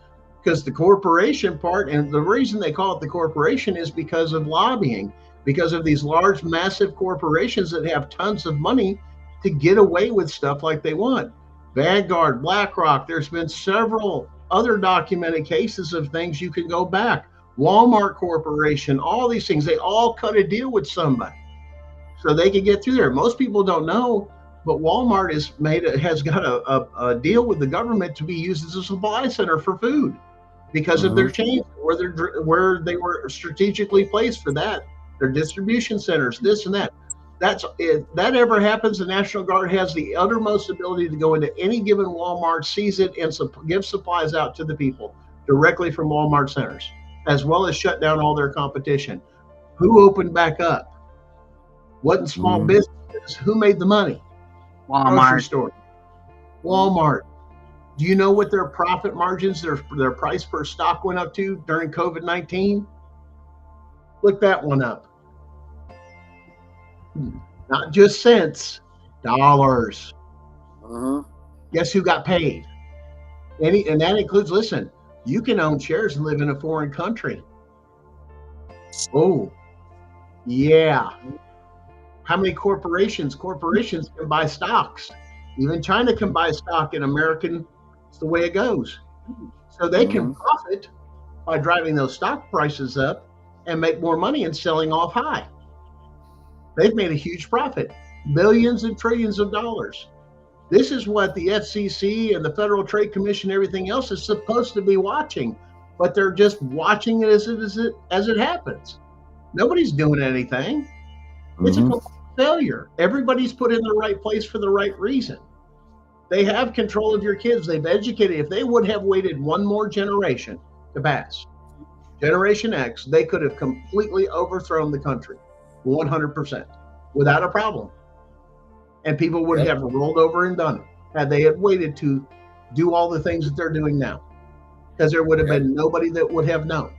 because the corporation part, and the reason they call it the corporation is because of lobbying, because of these large, massive corporations that have tons of money to get away with stuff like they want. Vanguard, BlackRock, there's been several other documented cases of things you can go back. Walmart Corporation, all these things, they all cut a deal with somebody so they can get through there. Most people don't know, but Walmart has got a deal with the government to be used as a supply center for food because of their chains, where they were strategically placed for that. Their distribution centers, this and that. If that ever happens, the National Guard has the uttermost ability to go into any given Walmart, seize it, and give supplies out to the people directly from Walmart centers, as well as shut down all their competition. Who opened back up? Wasn't small businesses. Who made the money? Walmart. Grocery store. Walmart. Do you know what their profit margins, their price per stock went up to during COVID-19? Look that one up. Not just cents, dollars. Guess who got paid? And that includes, listen, you can own shares and live in a foreign country. Oh, yeah. How many corporations? Corporations can buy stocks. Even China can buy stock in American. It's the way it goes. So they can profit by driving those stock prices up and make more money and selling off high. They've made a huge profit, billions and trillions of dollars. This is what the FCC and the Federal Trade Commission, everything else is supposed to be watching, but they're just watching it as it happens. Nobody's doing anything. It's a complete failure. Everybody's put in the right place for the right reason. They have control of your kids. They've educated. If they would have waited one more generation to pass, Generation X, they could have completely overthrown the country. 100% without a problem, and people would have rolled over and done it had they had waited to do all the things that they're doing now, because there would have been nobody that would have known,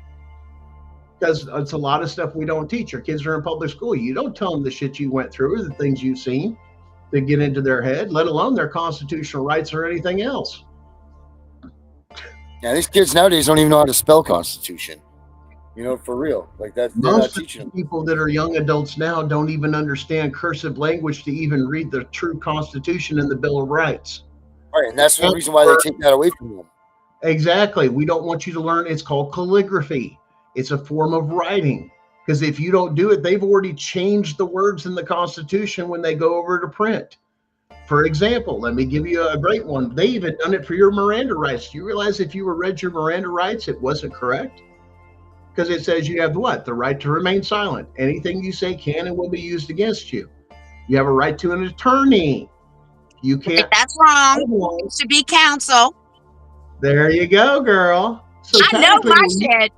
because it's a lot of stuff we don't teach. Our kids are in public school. You don't tell them the shit you went through or the things you've seen to get into their head, let alone their constitutional rights or anything else. Yeah, these kids nowadays don't even know how to spell Constitution. You know, for real, like that. Most of the people that are young adults now don't even understand cursive language to even read the true Constitution and the Bill of Rights. Right, and that's the reason why they take that away from them. Exactly. We don't want you to learn. It's called calligraphy. It's a form of writing, because if you don't do it, they've already changed the words in the Constitution when they go over to print. For example, let me give you a great one. They even done it for your Miranda rights. Do you realize if you read your Miranda rights, it wasn't correct? Because it says you have what? The right to remain silent. Anything you say can and will be used against you. You have a right to an attorney. You can't. That's wrong. It should be counsel. There you go, girl. So I know my shit.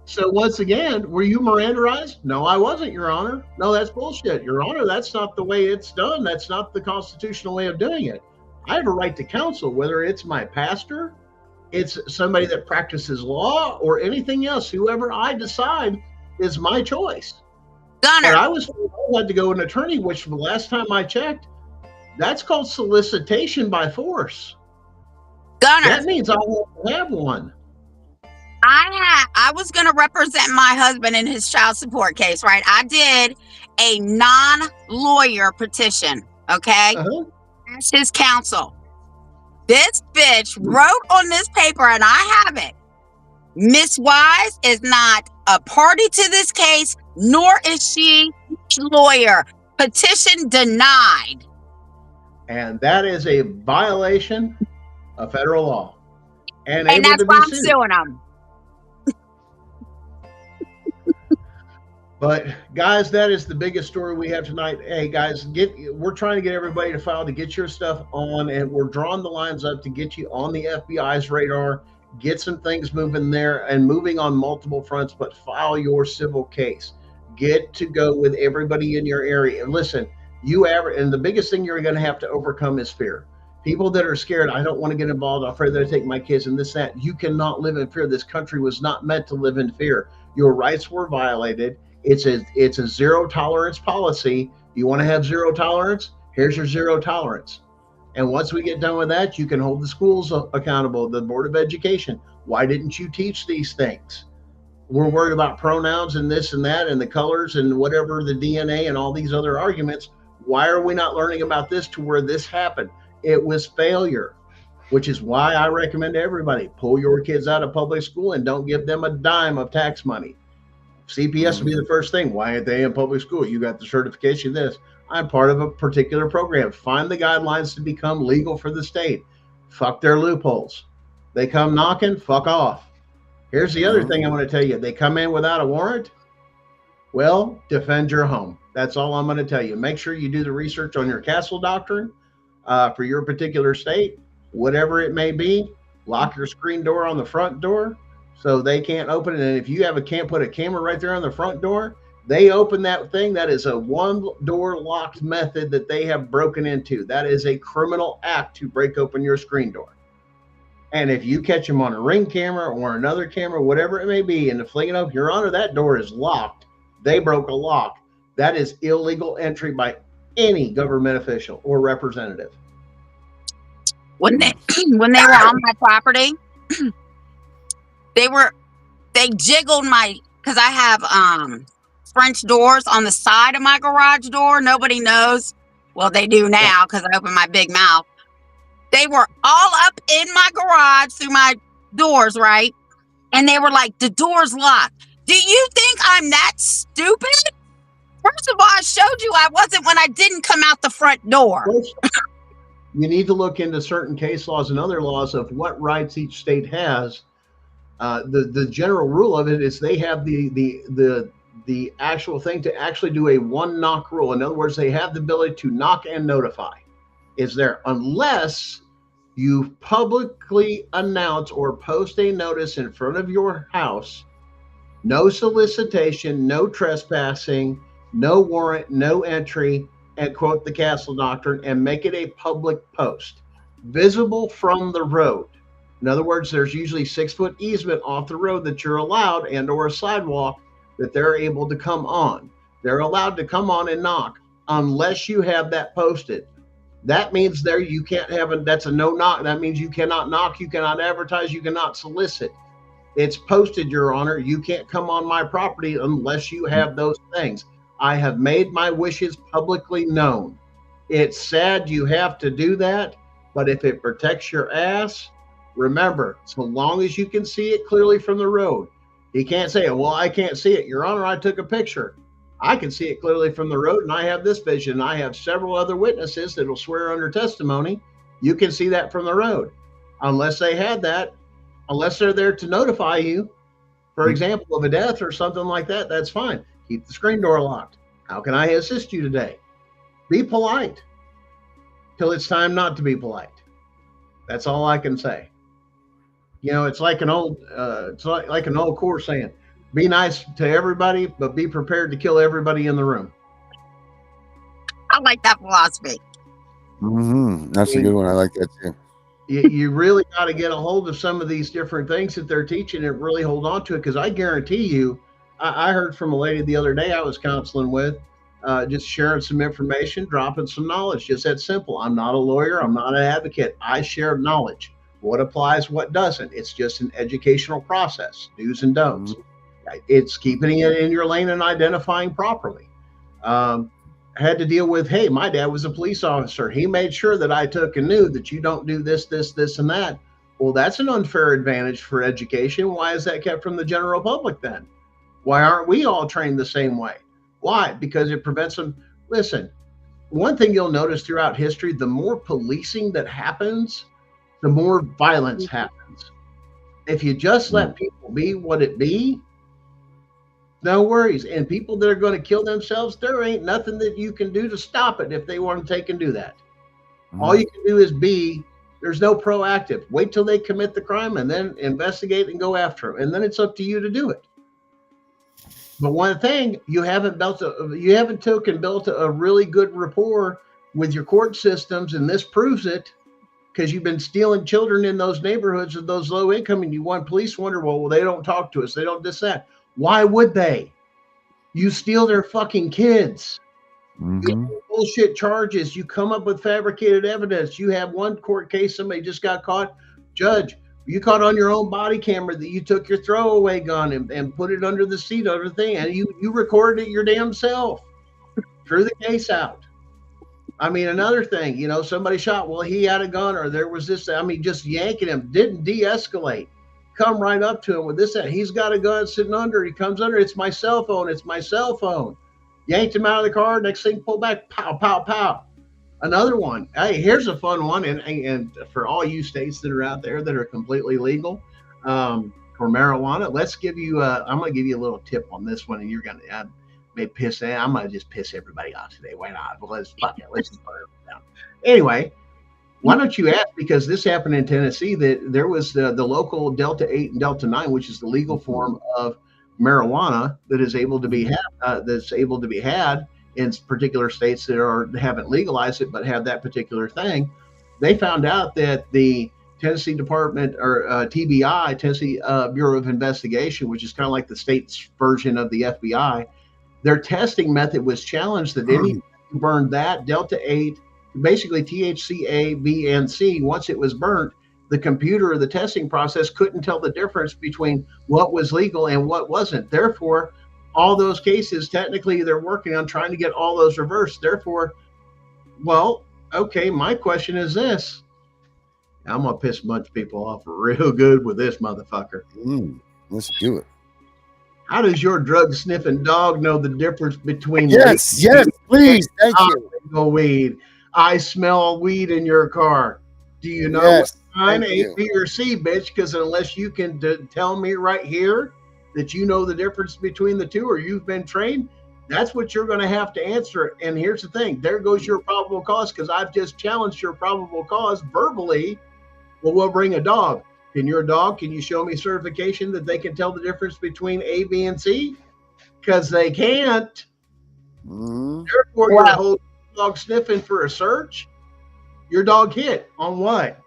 So once again, were you Mirandaized? No, I wasn't, Your Honor. No, that's bullshit. Your Honor, that's not the way it's done. That's not the constitutional way of doing it. I have a right to counsel, whether it's my pastor, it's somebody that practices law, or anything else. Whoever I decide is my choice. But Gunner, I was told I had to go an attorney, which the last time I checked, that's called solicitation by force. Gunner, That means I won't have one. I was going to represent my husband in his child support case, right? I did a non-lawyer petition, okay? Uh-huh. As his counsel. This bitch wrote on this paper, and I have it. Miss Wise is not a party to this case, nor is she a lawyer. Petition denied. And that is a violation of federal law. And able that's to be why I'm sued. suing them. But guys, that is the biggest story we have tonight. Hey guys, we're trying to get everybody to file to get your stuff on, and we're drawing the lines up to get you on the FBI's radar, get some things moving there and moving on multiple fronts, but file your civil case. Get to go with everybody in your area. And listen, and the biggest thing you're going to have to overcome is fear. People that are scared, I don't want to get involved, I'm afraid that I take my kids and this, that. You cannot live in fear. This country was not meant to live in fear. Your rights were violated. It's a zero tolerance policy. You want to have zero tolerance? Here's your zero tolerance. And once we get done with that, you can hold the schools accountable, the Board of Education. Why didn't you teach these things? We're worried about pronouns and this and that and the colors and whatever, the DNA and all these other arguments. Why are we not learning about this to where this happened? It was failure, which is why I recommend to everybody, pull your kids out of public school and don't give them a dime of tax money. CPS would be the first thing. Why aren't they in public school? You got the certification, this. I'm part of a particular program. Find the guidelines to become legal for the state. Fuck their loopholes. They come knocking, fuck off. Here's the other thing I'm going to tell you. They come in without a warrant. Well, defend your home. That's all I'm going to tell you. Make sure you do the research on your castle doctrine for your particular state, whatever it may be. Lock your screen door on the front door so they can't open it. And if you can't put a camera right there on the front door, they open that thing. That is a one-door locked method that they have broken into. That is a criminal act to break open your screen door. And if you catch them on a Ring camera or another camera, whatever it may be, and the fling it up, Your Honor, that door is locked. They broke a lock. That is illegal entry by any government official or representative. When they were on my property, they jiggled because I have French doors on the side of my garage door. Nobody knows. Well, they do now because I opened my big mouth. They were all up in my garage through my doors, right? And they were like, the door's locked. Do you think I'm that stupid? First of all, I showed you I wasn't when I didn't come out the front door. You need to look into certain case laws and other laws of what rights each state has. The general rule of it is they have the actual thing to actually do a one knock rule. In other words, they have the ability to knock and notify. Is there, unless you publicly announce or post a notice in front of your house, no solicitation, no trespassing, no warrant, no entry, and quote the castle doctrine, and make it a public post, visible from the road. In other words, there's usually 6-foot easement off the road that you're allowed, and or a sidewalk that they're able to come on. They're allowed to come on and knock unless you have that posted. That means you can't have that's a no knock. That means you cannot knock, you cannot advertise, you cannot solicit. It's posted, Your Honor. You can't come on my property unless you have those things. I have made my wishes publicly known. It's sad you have to do that, but if it protects your ass, remember, so long as you can see it clearly from the road. You can't say, well, I can't see it. Your Honor, I took a picture. I can see it clearly from the road, and I have this vision. I have several other witnesses that will swear under testimony. You can see that from the road. Unless they had that, unless they're there to notify you, for example, of a death or something like that, that's fine. Keep the screen door locked. How can I assist you today? Be polite till it's time not to be polite. That's all I can say. You know, it's like an old, like an old core saying, be nice to everybody, but be prepared to kill everybody in the room. I like that philosophy. That's a good one. I like that too. You really got to get a hold of some of these different things that they're teaching and really hold on to it. Because I guarantee you, I heard from a lady the other day I was counseling with, just sharing some information, dropping some knowledge. Just that simple. I'm not a lawyer. I'm not an advocate. I share knowledge. What applies, what doesn't. It's just an educational process, do's and don'ts. It's keeping it in your lane and identifying properly. Had to deal with, hey, my dad was a police officer. He made sure that I took and knew that you don't do this, this, this, and that. Well, that's an unfair advantage for education. Why is that kept from the general public then? Why aren't we all trained the same way? Why? Because it prevents them. Listen, one thing you'll notice throughout history, the more policing that happens, the more violence happens. If you just let people be what it be, no worries. And people that are going to kill themselves, there ain't nothing that you can do to stop it if they want to take and do that. All you can do is there's no proactive. Wait till they commit the crime and then investigate and go after them. And then it's up to you to do it. But one thing, you haven't built a really good rapport with your court systems, and this proves it, because you've been stealing children in those neighborhoods of those low income, and you want police wonder, well, they don't talk to us. They don't this, that. Why would they? You steal their fucking kids. You have bullshit charges. You come up with fabricated evidence. You have one court case, somebody just got caught. Judge, you caught on your own body camera that you took your throwaway gun and put it under the seat of the thing, and you recorded it your damn self. Threw the case out. I mean, another thing, somebody shot, well, he had a gun, or there was this, just yanking him, didn't de-escalate. Come right up to him with this, that. He's got a gun sitting under. He comes under. It's my cell phone. It's my cell phone. Yanked him out of the car. Next thing, pull back. Pow, pow, pow. Another one. Hey, here's a fun one. And for all you states that are out there that are completely legal for marijuana, let's give you. I'm going to give you a little tip on this one, and you're going to I'm going to just piss everybody off today. Why not? Well, let's just burn it down. Anyway. Why don't you ask? Because this happened in Tennessee, that there was the local Delta 8 and Delta 9, which is the legal form of marijuana that is able to be had in particular states that haven't legalized it but have that particular thing. They found out that the Tennessee Department or TBI, Tennessee Bureau of Investigation, which is kind of like the state's version of the FBI, their testing method was challenged that any who burned that Delta 8, basically THC A, B, and C, once it was burnt, the computer or the testing process couldn't tell the difference between what was legal and what wasn't. Therefore, all those cases, technically, they're working on trying to get all those reversed. Therefore, well, okay, my question is this. I'm going to piss a bunch of people off real good with this motherfucker. Let's do it. How does your drug-sniffing dog know the difference between yes, please, thank you. Weed? I smell weed in your car. Do you know what kind, A, B, or C, bitch? Because unless you can tell me right here that you know the difference between the two, or you've been trained, that's what you're going to have to answer. And here's the thing. There goes your probable cause, because I've just challenged your probable cause verbally. Well, we'll bring a dog. Can you show me certification that they can tell the difference between A, B, and C? Because they can't. Therefore, your whole dog sniffing for a search, your dog hit on what?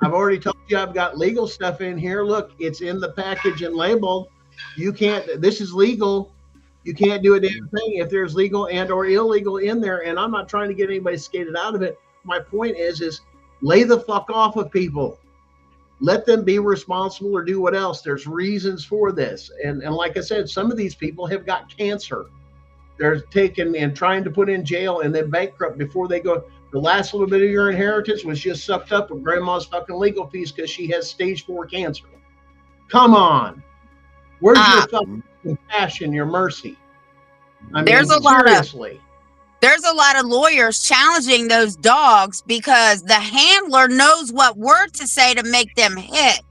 I've already told you I've got legal stuff in here. Look, it's in the package and labeled. You can't, this is legal. You can't do a damn thing if there's legal and or illegal in there. And I'm not trying to get anybody skated out of it. My point is lay the fuck off of people. Let them be responsible or do what else. There's reasons for this. And like I said, some of these people have got cancer. They're taken and trying to put in jail and then bankrupt before they go. The last little bit of your inheritance was just sucked up with grandma's fucking legal fees because she has stage 4 cancer. Come on. Where's your fucking compassion, your mercy? I mean, there's a seriously. There's a lot of lawyers challenging those dogs because the handler knows what word to say to make them hit.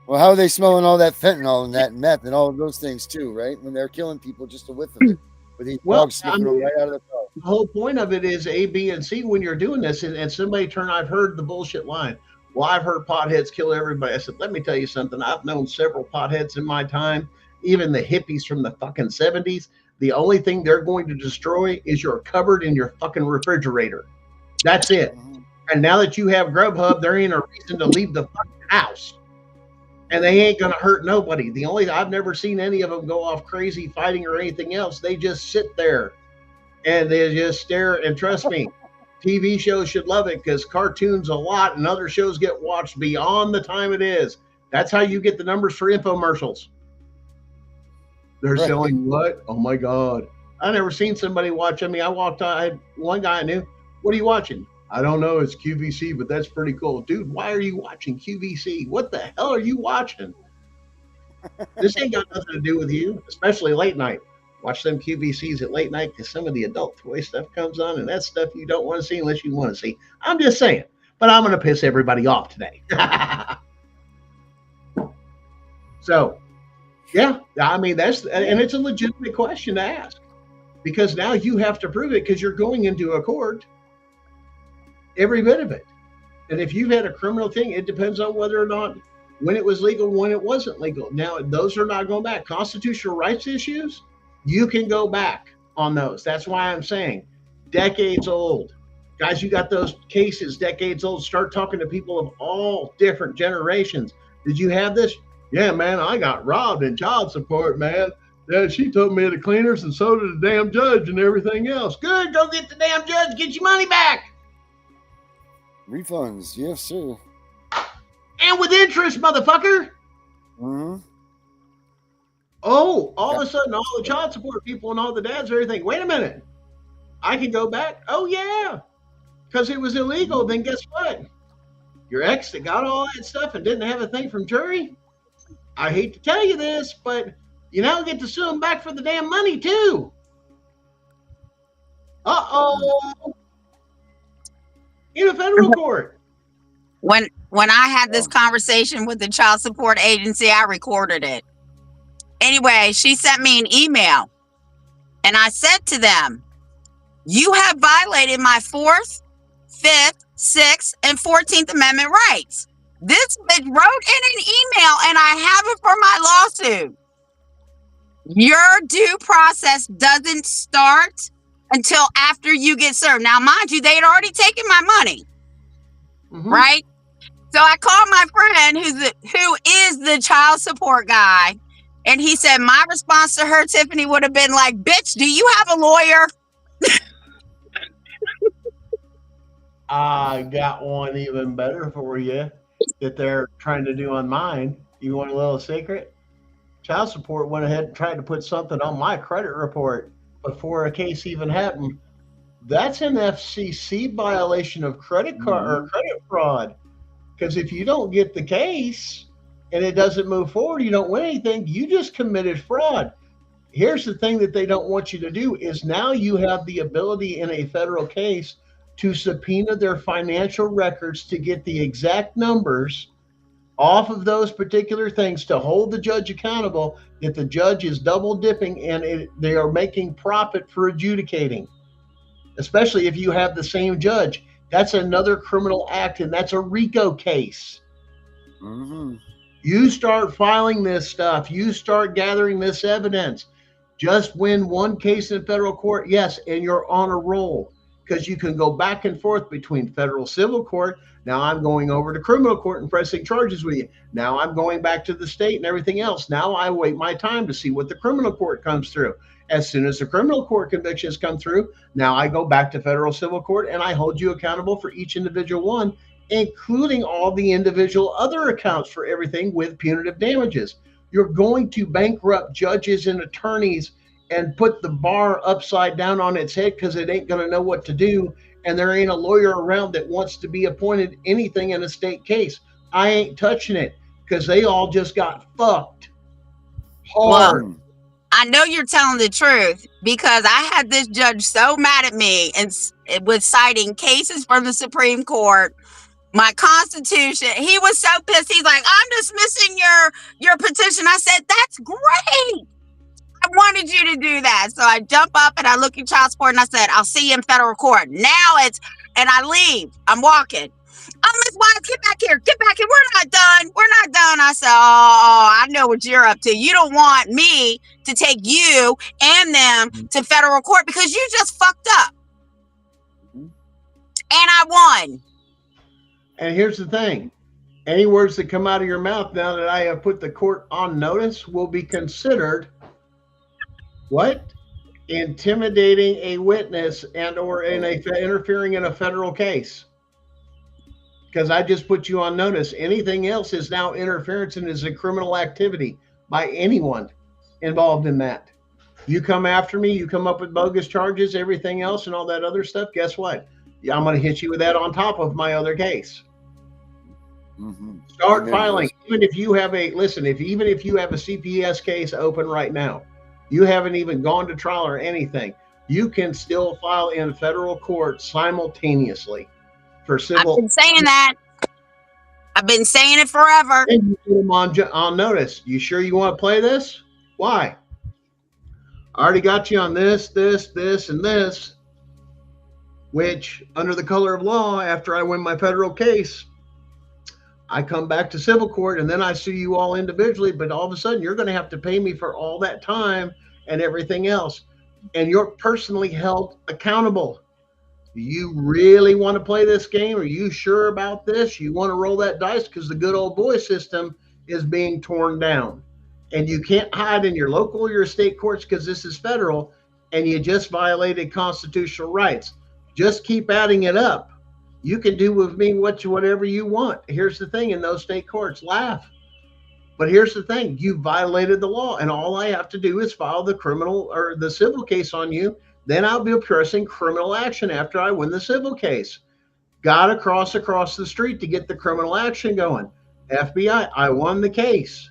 Well, how are they smelling all that fentanyl and that meth and all of those things too, right? When they're killing people just a whiff of it. With these dogs sniffing them right out of the car. The whole point of it is A, B, and C when you're doing this. And somebody I've heard the bullshit line. Well, I've heard potheads kill everybody. I said, let me tell you something. I've known several potheads in my time, even the hippies from the fucking 70s. The only thing they're going to destroy is your cupboard and your fucking refrigerator. That's it. And now that you have Grubhub, there ain't a reason to leave the fucking house. And they ain't gonna hurt nobody. I've never seen any of them go off crazy fighting or anything else. They just sit there and they just stare. And trust me, TV shows should love it because cartoons alot and other shows get watched beyond the time it is. That's how you get the numbers for infomercials. They're selling what? Oh my God. I never seen somebody watch. I mean, I had one guy I knew. What are you watching? I don't know. It's QVC, but that's pretty cool. Dude, why are you watching QVC? What the hell are you watching? This ain't got nothing to do with you, especially late night. Watch them QVCs at late night because some of the adult toy stuff comes on, and that's stuff you don't want to see unless you want to see. I'm just saying. But I'm going to piss everybody off today. So, yeah, I mean, and it's a legitimate question to ask because now you have to prove it because you're going into a court. Every bit of it. And if you've had a criminal thing, it depends on whether or not when it was legal, when it wasn't legal. Now, those are not going back. Constitutional rights issues, you can go back on those. That's why I'm saying decades old. Guys, you got those cases decades old. Start talking to people of all different generations. Did you have this? Yeah, man, I got robbed in child support, man. Yeah, she took me to the cleaners and so did the damn judge and everything else. Good, go get the damn judge, get your money back. Refunds, yes, sir. And with interest, motherfucker. Mm-hmm. Oh, all of a sudden, all the child support people and all the dads and everything. Wait a minute. I can go back? Oh, yeah. Because it was illegal. Then guess what? Your ex that got all that stuff and didn't have a thing from jury? I hate to tell you this, but you now get to sue them back for the damn money, too. Uh-oh. In a federal court. When I had this conversation with the child support agency, I recorded it. Anyway, she sent me an email and I said to them, you have violated my 4th, 5th, 6th, and 14th Amendment rights. This bitch wrote in an email and I have it for my lawsuit. Your due process doesn't start until after you get served. Now, mind you, they had already taken my money, right? So I called my friend who is the child support guy, and he said my response to her, Tiffany, would have been like, bitch, do you have a lawyer? I got one even better for you that they're trying to do on mine. You want a little secret? Child support went ahead and tried to put something on my credit report before a case even happened. That's an FCC violation of credit card or credit fraud. Because if you don't get the case and it doesn't move forward, you don't win anything, you just committed fraud. Here's the thing that they don't want you to do is now you have the ability in a federal case to subpoena their financial records to get the exact numbers off of those particular things to hold the judge accountable that the judge is double dipping and they are making profit for adjudicating, especially if you have the same judge. That's another criminal act, and that's a RICO case. You start filing this stuff. You start gathering this evidence. Just win one case in federal court, yes, and you're on a roll because you can go back and forth between federal civil court. Now I'm going over to criminal court and pressing charges with you. Now I'm going back to the state and everything else. Now I wait my time to see what the criminal court comes through. As soon as the criminal court convictions come through, now I go back to federal civil court and I hold you accountable for each individual one, including all the individual other accounts for everything with punitive damages. You're going to bankrupt judges and attorneys and put the bar upside down on its head because it ain't going to know what to do. And there ain't a lawyer around that wants to be appointed anything in a state case. I ain't touching it because they all just got fucked hard. Well, I know you're telling the truth because I had this judge so mad at me and was citing cases from the Supreme Court, my Constitution. He was so pissed. He's like, I'm dismissing your petition. I said, that's great. I wanted you to do that. So I jump up and I look at child support and I said, I'll see you in federal court. Now and I leave. I'm walking. I'm wives, get back here. Get back here. We're not done. We're not done. I said, oh, I know what you're up to. You don't want me to take you and them to federal court because you just fucked up. And I won. And here's the thing. Any words that come out of your mouth now that I have put the court on notice will be considered what? Intimidating a witness and or interfering in a federal case. Because I just put you on notice. Anything else is now interference and is a criminal activity by anyone involved in that. You come after me, you come up with bogus charges, everything else and all that other stuff, guess what? I'm going to hit you with that on top of my other case. Start filing. Even if you have a even if you have a CPS case open right now, you haven't even gone to trial or anything, you can still file in federal court simultaneously for civil. I've been saying that. I've been saying it forever. And you put them on notice. You sure you want to play this? Why? I already got you on this, and this, which under the color of law, after I win my federal case, I come back to civil court and then I sue you all individually, but all of a sudden you're going to have to pay me for all that time and everything else. And you're personally held accountable. Do you really want to play this game? Are you sure about this? You want to roll that dice because the good old boy system is being torn down. And you can't hide in your local or your state courts because this is federal and you just violated constitutional rights. Just keep adding it up. You can do with me whatever you want. Here's the thing, in those state courts, laugh. But here's the thing, you violated the law and all I have to do is file the criminal or the civil case on you. Then I'll be pressing criminal action after I win the civil case. Got to cross across the street to get the criminal action going. FBI, I won the case.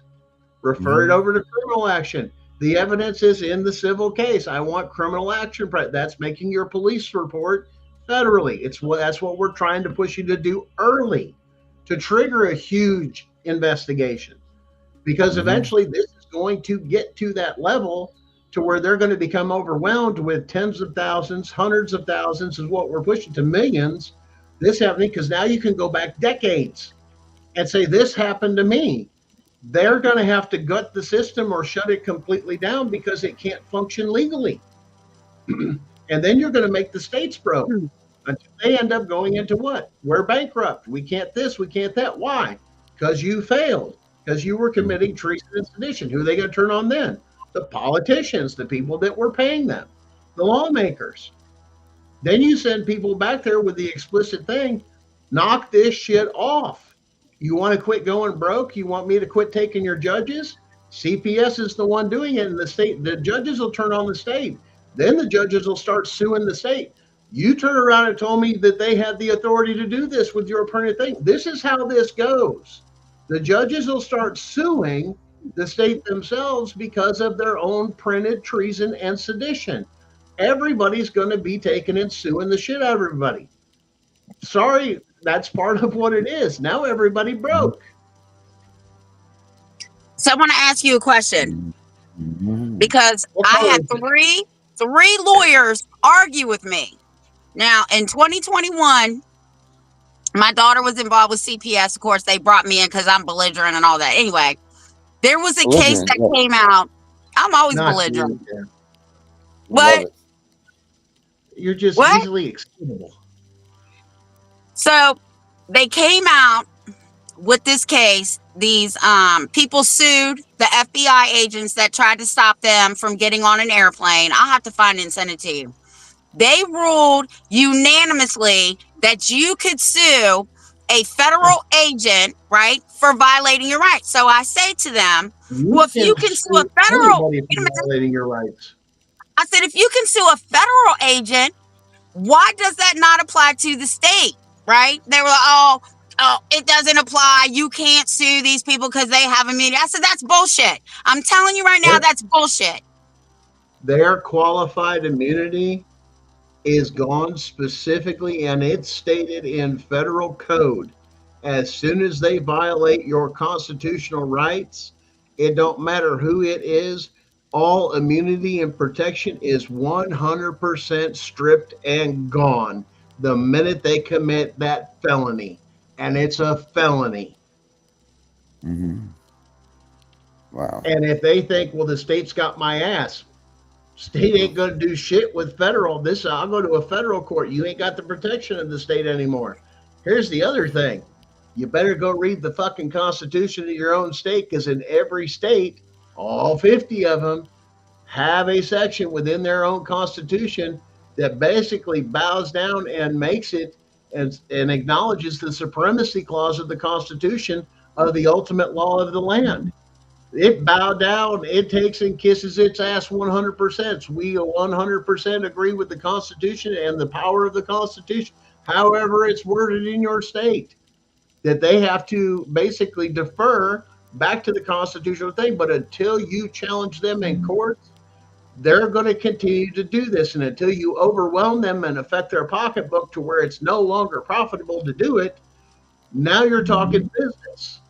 Refer it over to criminal action. The evidence is in the civil case. I want criminal action. That's making your police report federally. That's what we're trying to push you to do early to trigger a huge investigation, because eventually this is going to get to that level to where they're going to become overwhelmed with tens of thousands, hundreds of thousands is what we're pushing to millions. This happening because now you can go back decades and say this happened to me. They're going to have to gut the system or shut it completely down because it can't function legally. And then you're going to make the states broke until they end up going into what? We're bankrupt. We can't this, we can't that. Why? Because you failed. Because you were committing treason and sedition. Who are they going to turn on then? The politicians, the people that were paying them, the lawmakers. Then you send people back there with the explicit thing, knock this shit off. You want to quit going broke? You want me to quit taking your judges? CPS is the one doing it in the state. The judges will turn on the state. Then the judges will start suing the state. You turn around and told me that they had the authority to do this with your printed thing. This is how this goes. The judges will start suing the state themselves because of their own printed treason and sedition. Everybody's going to be taking and suing the shit out of everybody. Sorry, that's part of what it is. Now everybody broke. So I want to ask you a question, because I had three lawyers argue with me. Now in 2021, my daughter was involved with CPS. Of course, they brought me in because I'm belligerent and all that. Anyway, there was a case that came out. I'm always belligerent. What? You're just easily excusable. So they came out with this case. These people sued the FBI agents that tried to stop them from getting on an airplane. I'll have to find it and send it to you. They ruled unanimously that you could sue a federal agent, right, for violating your rights. So I say to them, well, if you can sue a federal, violating your rights. I said, if you can sue a federal agent, why does that not apply to the state, right? They were like, oh, it doesn't apply. You can't sue these people because they have immunity. I said, that's bullshit. I'm telling you right now, that's bullshit. Their qualified immunity is gone specifically, and it's stated in federal code. As soon as they violate your constitutional rights, it don't matter who it is, all immunity and protection is 100% stripped and gone the minute they commit that felony. and it's a felony. Mm-hmm. Wow. And if they think, well, the state's got my ass, state ain't going to do shit with federal. I'll go to a federal court. You ain't got the protection of the state anymore. Here's the other thing. You better go read the fucking constitution of your own state, because in every state, all 50 of them, have a section within their own constitution that basically bows down and makes it and acknowledges the supremacy clause of the Constitution of the ultimate law of the land. It bowed down, it takes and kisses its ass 100%. We 100% agree with the Constitution and the power of the Constitution, however it's worded in your state, that they have to basically defer back to the constitutional thing. But until you challenge them in courts, they're going to continue to do this. And until you overwhelm them and affect their pocketbook to where it's no longer profitable to do it, now you're talking business.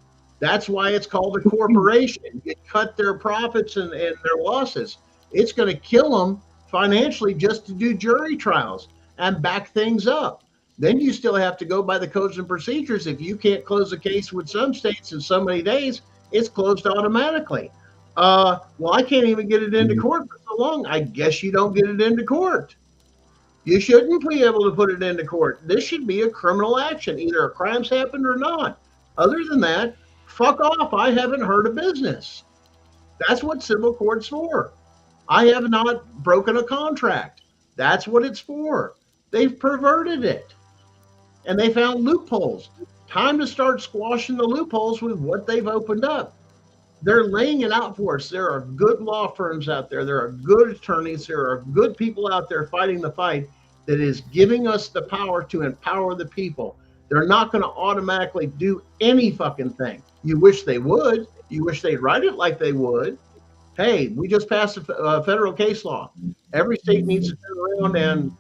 That's why it's called a corporation. You cut their profits and their losses. It's going to kill them financially just to do jury trials and back things up. Then you still have to go by the codes and procedures. If you can't close a case with some states in so many days, it's closed automatically. Well, I can't even get it into court for so long. I guess you don't get it into court. You shouldn't be able to put it into court. This should be a criminal action. Either a crime's happened or not. Other than that, fuck off. I haven't heard of business. That's what civil court's for. I have not broken a contract. That's what it's for. They've perverted it. And they found loopholes. Time to start squashing the loopholes with what they've opened up. They're laying it out for us. There are good law firms out there. There are good attorneys. There are good people out there fighting the fight that is giving us the power to empower the people. They're not going to automatically do any fucking thing. You wish they would. You wish they'd write it like they would. Hey, we just passed a federal case law. Every state needs to turn around and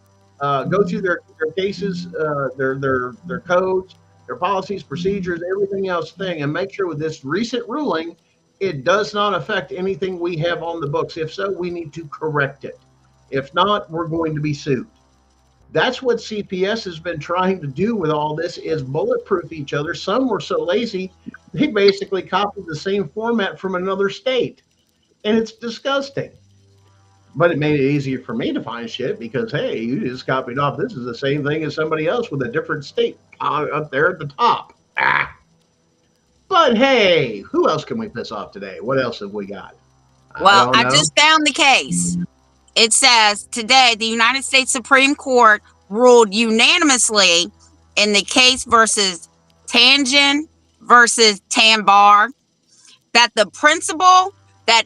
go through their cases, their codes, their policies, procedures, everything else thing, and make sure with this recent ruling, it does not affect anything we have on the books. If so, we need to correct it. If not, we're going to be sued. That's what CPS has been trying to do with all this, is bulletproof each other. Some were so lazy, they basically copied the same format from another state. And it's disgusting. But it made it easier for me to find shit because, hey, you just copied off. This is the same thing as somebody else with a different state up there at the top. But hey, who else can we piss off today? What else have we got? Well, I just found the case. It says today the United States Supreme Court ruled unanimously in the case versus Tangen versus Tambar that the principle that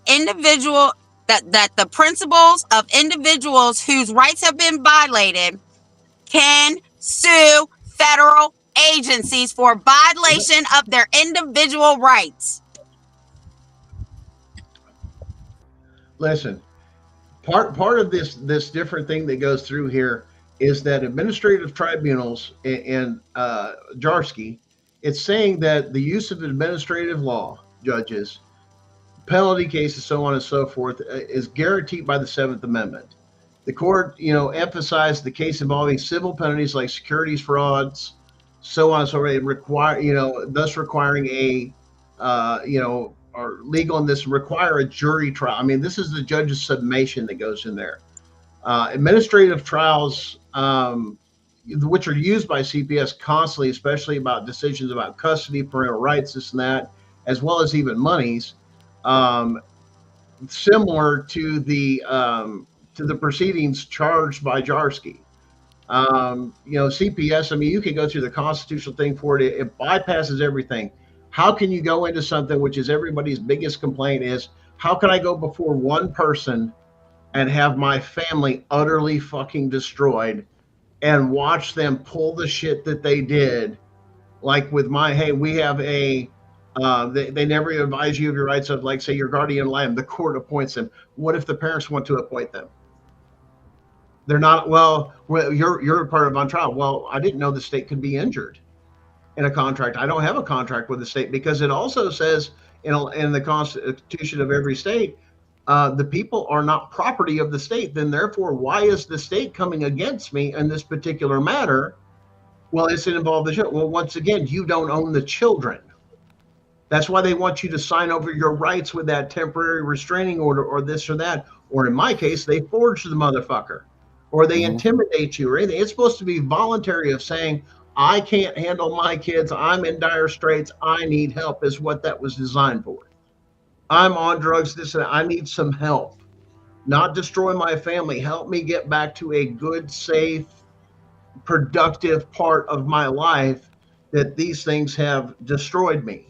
the principles of individuals whose rights have been violated can sue federal agencies for violation of their individual rights. Listen, part of this different thing that goes through here is that administrative tribunals and Jarsky, it's saying that the use of administrative law judges, penalty cases, so on and so forth, is guaranteed by the 7th Amendment. The court, emphasized the case involving civil penalties like securities frauds, so on and so forth, thus requiring a, or legal in this, require a jury trial. I mean, this is the judge's summation that goes in there. Administrative trials, which are used by CPS constantly, especially about decisions about custody, parental rights, this and that, as well as even monies, similar to the proceedings charged by Jarsky. CPS, I mean, you can go through the constitutional thing for it. It bypasses everything. How can you go into something which is everybody's biggest complaint is, how can I go before one person and have my family utterly fucking destroyed and watch them pull the shit that they did? Like with we have a, they never advise you of your rights of, like, say, your guardian ad litem, the court appoints them. What if the parents want to appoint them? They're not, well, you're a part of on trial. Well, I didn't know the state could be injured in a contract. I don't have a contract with the state because it also says in the constitution of every state, the people are not property of the state. Then therefore, why is the state coming against me in this particular matter? Well, it's involved the children. Well, once again, you don't own the children. That's why they want you to sign over your rights with that temporary restraining order or this or that. Or in my case, they forge the motherfucker or they intimidate you or anything. It's supposed to be voluntary of saying, I can't handle my kids. I'm in dire straits. I need help is what that was designed for. I'm on drugs, this and that. I need some help. Not destroy my family. Help me get back to a good, safe, productive part of my life that these things have destroyed me.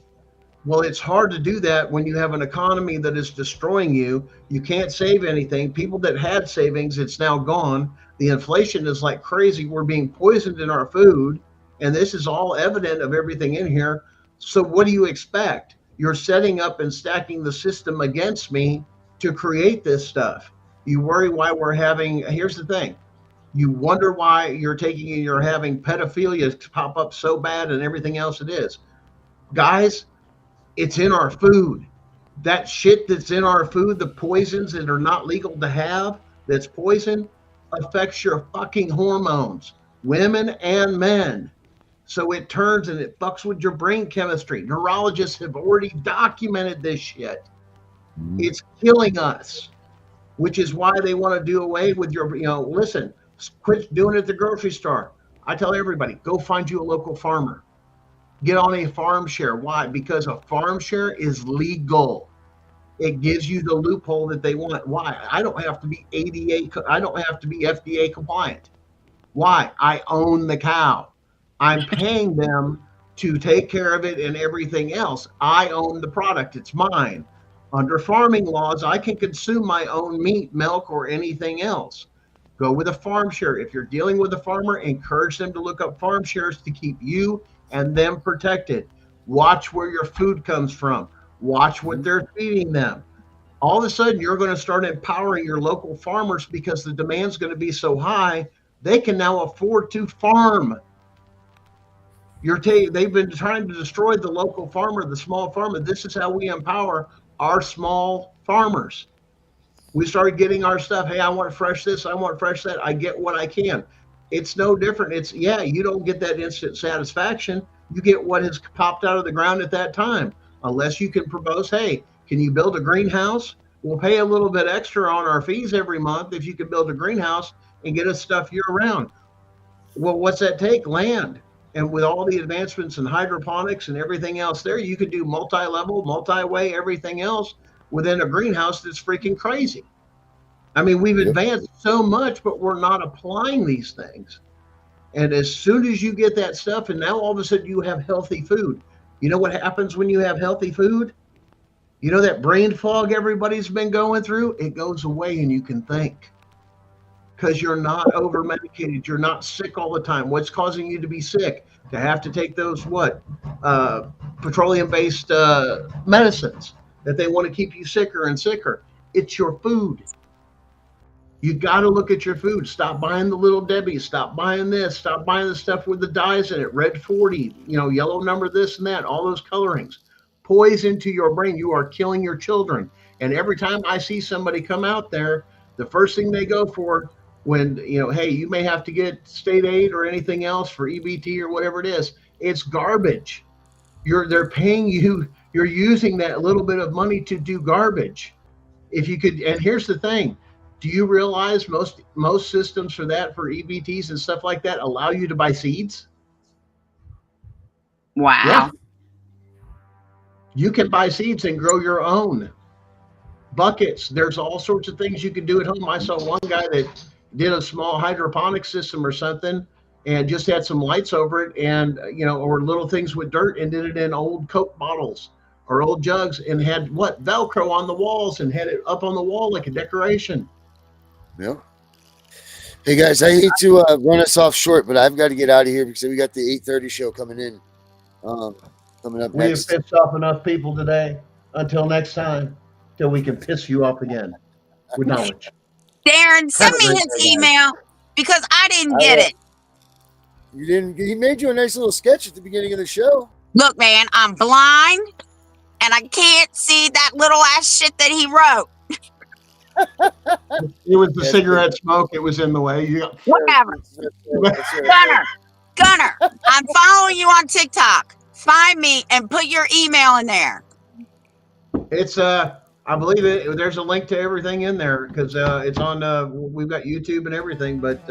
Well, it's hard to do that when you have an economy that is destroying you. You can't save anything. People that had savings, it's now gone. The inflation is like crazy. We're being poisoned in our food. And this is all evident of everything in here. So what do you expect? You're setting up and stacking the system against me to create this stuff. You worry why we're having, here's the thing. You wonder why you're having pedophilia pop up so bad and everything else it is. Guys, it's in our food. That shit that's in our food, the poisons that are not legal to have, that's poison, affects your fucking hormones, women and men. So it turns and it fucks with your brain chemistry. Neurologists have already documented this shit. It's killing us, which is why they want to do away with your, listen, quit doing it at the grocery store. I tell everybody, go find you a local farmer. Get on a farm share. Why? Because a farm share is legal. It gives you the loophole that they want. Why? I don't have to be I don't have to be FDA compliant. Why? I own the cow. I'm paying them to take care of it and everything else. I own the product. It's mine. Under farming laws, I can consume my own meat, milk, or anything else. Go with a farm share. If you're dealing with a farmer, encourage them to look up farm shares to keep you and them protected. Watch where your food comes from. Watch what they're feeding them. All of a sudden, you're going to start empowering your local farmers because the demand's going to be so high, they can now afford to farm. They've been trying to destroy the local farmer, the small farmer. This is how we empower our small farmers. We started getting our stuff. Hey, I want fresh this. I want fresh that. I get what I can. It's no different. It's, you don't get that instant satisfaction. You get what has popped out of the ground at that time. Unless you can propose, hey, can you build a greenhouse? We'll pay a little bit extra on our fees every month if you can build a greenhouse and get us stuff year round. Well, what's that take? Land. And with all the advancements in hydroponics and everything else there, you could do multi-level, multi-way, everything else within a greenhouse that's freaking crazy. I mean, we've advanced so much, but we're not applying these things. And as soon as you get that stuff, and now all of a sudden you have healthy food. You know what happens when you have healthy food? You know that brain fog everybody's been going through? It goes away and you can think. Because you're not over medicated. You're not sick all the time. What's causing you to be sick? To have to take those petroleum-based medicines that they want to keep you sicker and sicker. It's your food. You got to look at your food. Stop buying the Little Debbie. Stop buying this. Stop buying the stuff with the dyes in it. Red 40, yellow number, this and that, all those colorings. Poison to your brain. You are killing your children. And every time I see somebody come out there, the first thing they go for when, hey, you may have to get state aid or anything else for EBT or whatever it is, it's garbage. They're paying you. You're using that little bit of money to do garbage. If you could, and here's the thing. Do you realize most systems for that, for EBTs and stuff like that, allow you to buy seeds? Wow. Yeah. You can buy seeds and grow your own buckets. There's all sorts of things you can do at home. I saw one guy that did a small hydroponic system or something and just had some lights over it and, or little things with dirt and did it in old Coke bottles or old jugs and had Velcro on the walls and had it up on the wall like a decoration. Yeah. Hey guys, I hate to run us off short, but I've got to get out of here because we got the 8:30 show coming in. Coming up next. We have pissed off enough people today. Until next time, till we can piss you off again with knowledge. Darren, send me his email because I didn't get it. You didn't? He made you a nice little sketch at the beginning of the show. Look, man, I'm blind and I can't see that little ass shit that he wrote. It was the cigarette smoke. It was in the way. Whatever. Gunner, Gunner, I'm following you on TikTok. Find me and put your email in there. It's I believe it. There's a link to everything in there because it's on. We've got YouTube and everything. But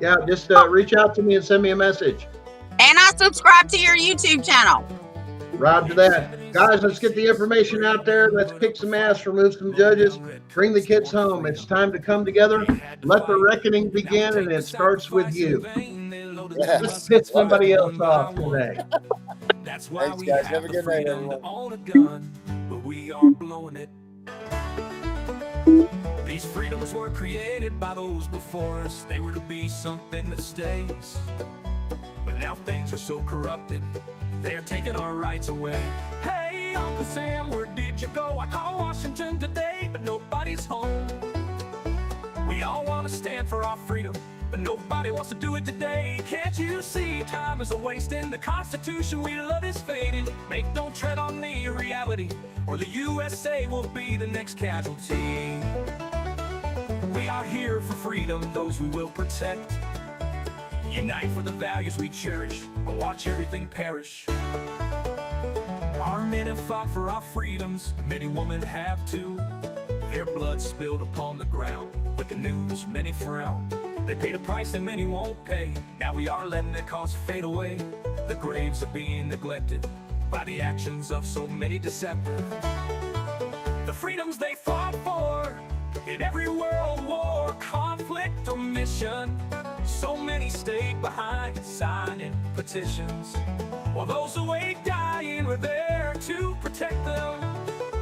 yeah, just reach out to me and send me a message. And I subscribe to your YouTube channel. Roger that. Guys, let's get the information out there. Let's kick some ass, remove some judges, bring the kids home. It's time to come together. Let the reckoning begin, and it starts with you. Yeah. Let's piss somebody else off today. That's why Thanks, we guys. have Have a the good night, freedom to everyone. own a gun, but we are blowing it. These freedoms were created by those before us. They were to be something that stays. But now things are so corrupted, they're taking our rights away. Hey, Uncle Sam, where did you go? I called Washington today, but nobody's home. We all want to stand for our freedom, but nobody wants to do it today. Can't you see time is a waste and the Constitution we love is fading? Don't tread on the reality, or the USA will be the next casualty. We are here for freedom, those we will protect. Unite for the values we cherish, but watch everything perish. Our men have fought for our freedoms, many women have too. Their blood spilled upon the ground, with the news many frown. They paid a price that many won't pay. Now we are letting the cause fade away. The graves are being neglected by the actions of so many deceptive. The freedoms they fought for in every world war, conflict or mission. So many stayed behind signing petitions, while those away dying were there to protect them.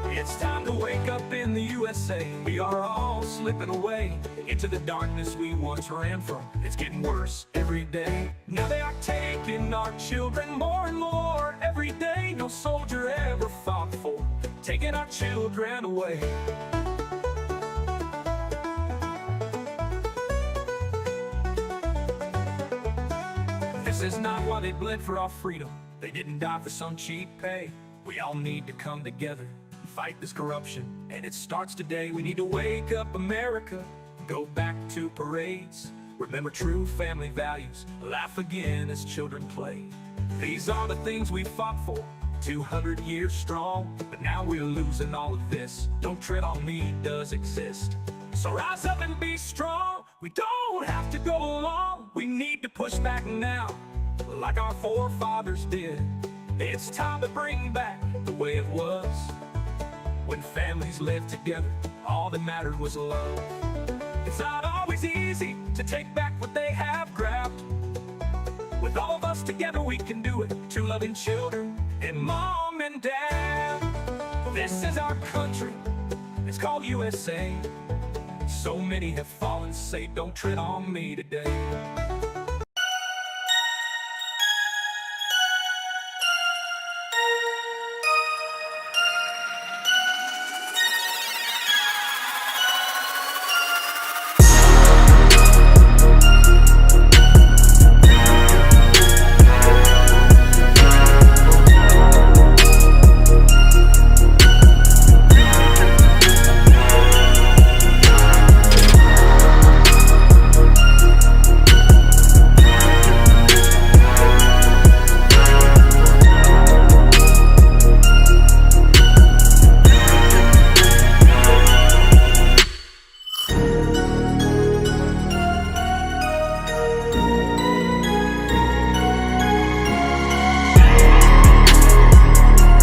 It's time to wake up in the USA. We are all slipping away into the darkness we once ran from. It's getting worse every day. Now they are taking our children more and more every day. No soldier ever fought for taking our children away. This is not why they bled for our freedom. They didn't die for some cheap pay. We all need to come together, fight this corruption, and it starts today. We need to wake up America, go back to parades, remember true family values, laugh again as children play. These are the things we fought for, 200 years strong, but now we're losing all of this. Don't tread on me does exist. So rise up and be strong. We don't have to go along. We need to push back now, like our forefathers did. It's time to bring back the way it was, when families lived together, all that mattered was love. It's not always easy to take back what they have grabbed. With all of us together we can do it, two loving children and mom and dad. This is our country, it's called USA. So many have fallen, say don't tread on me today.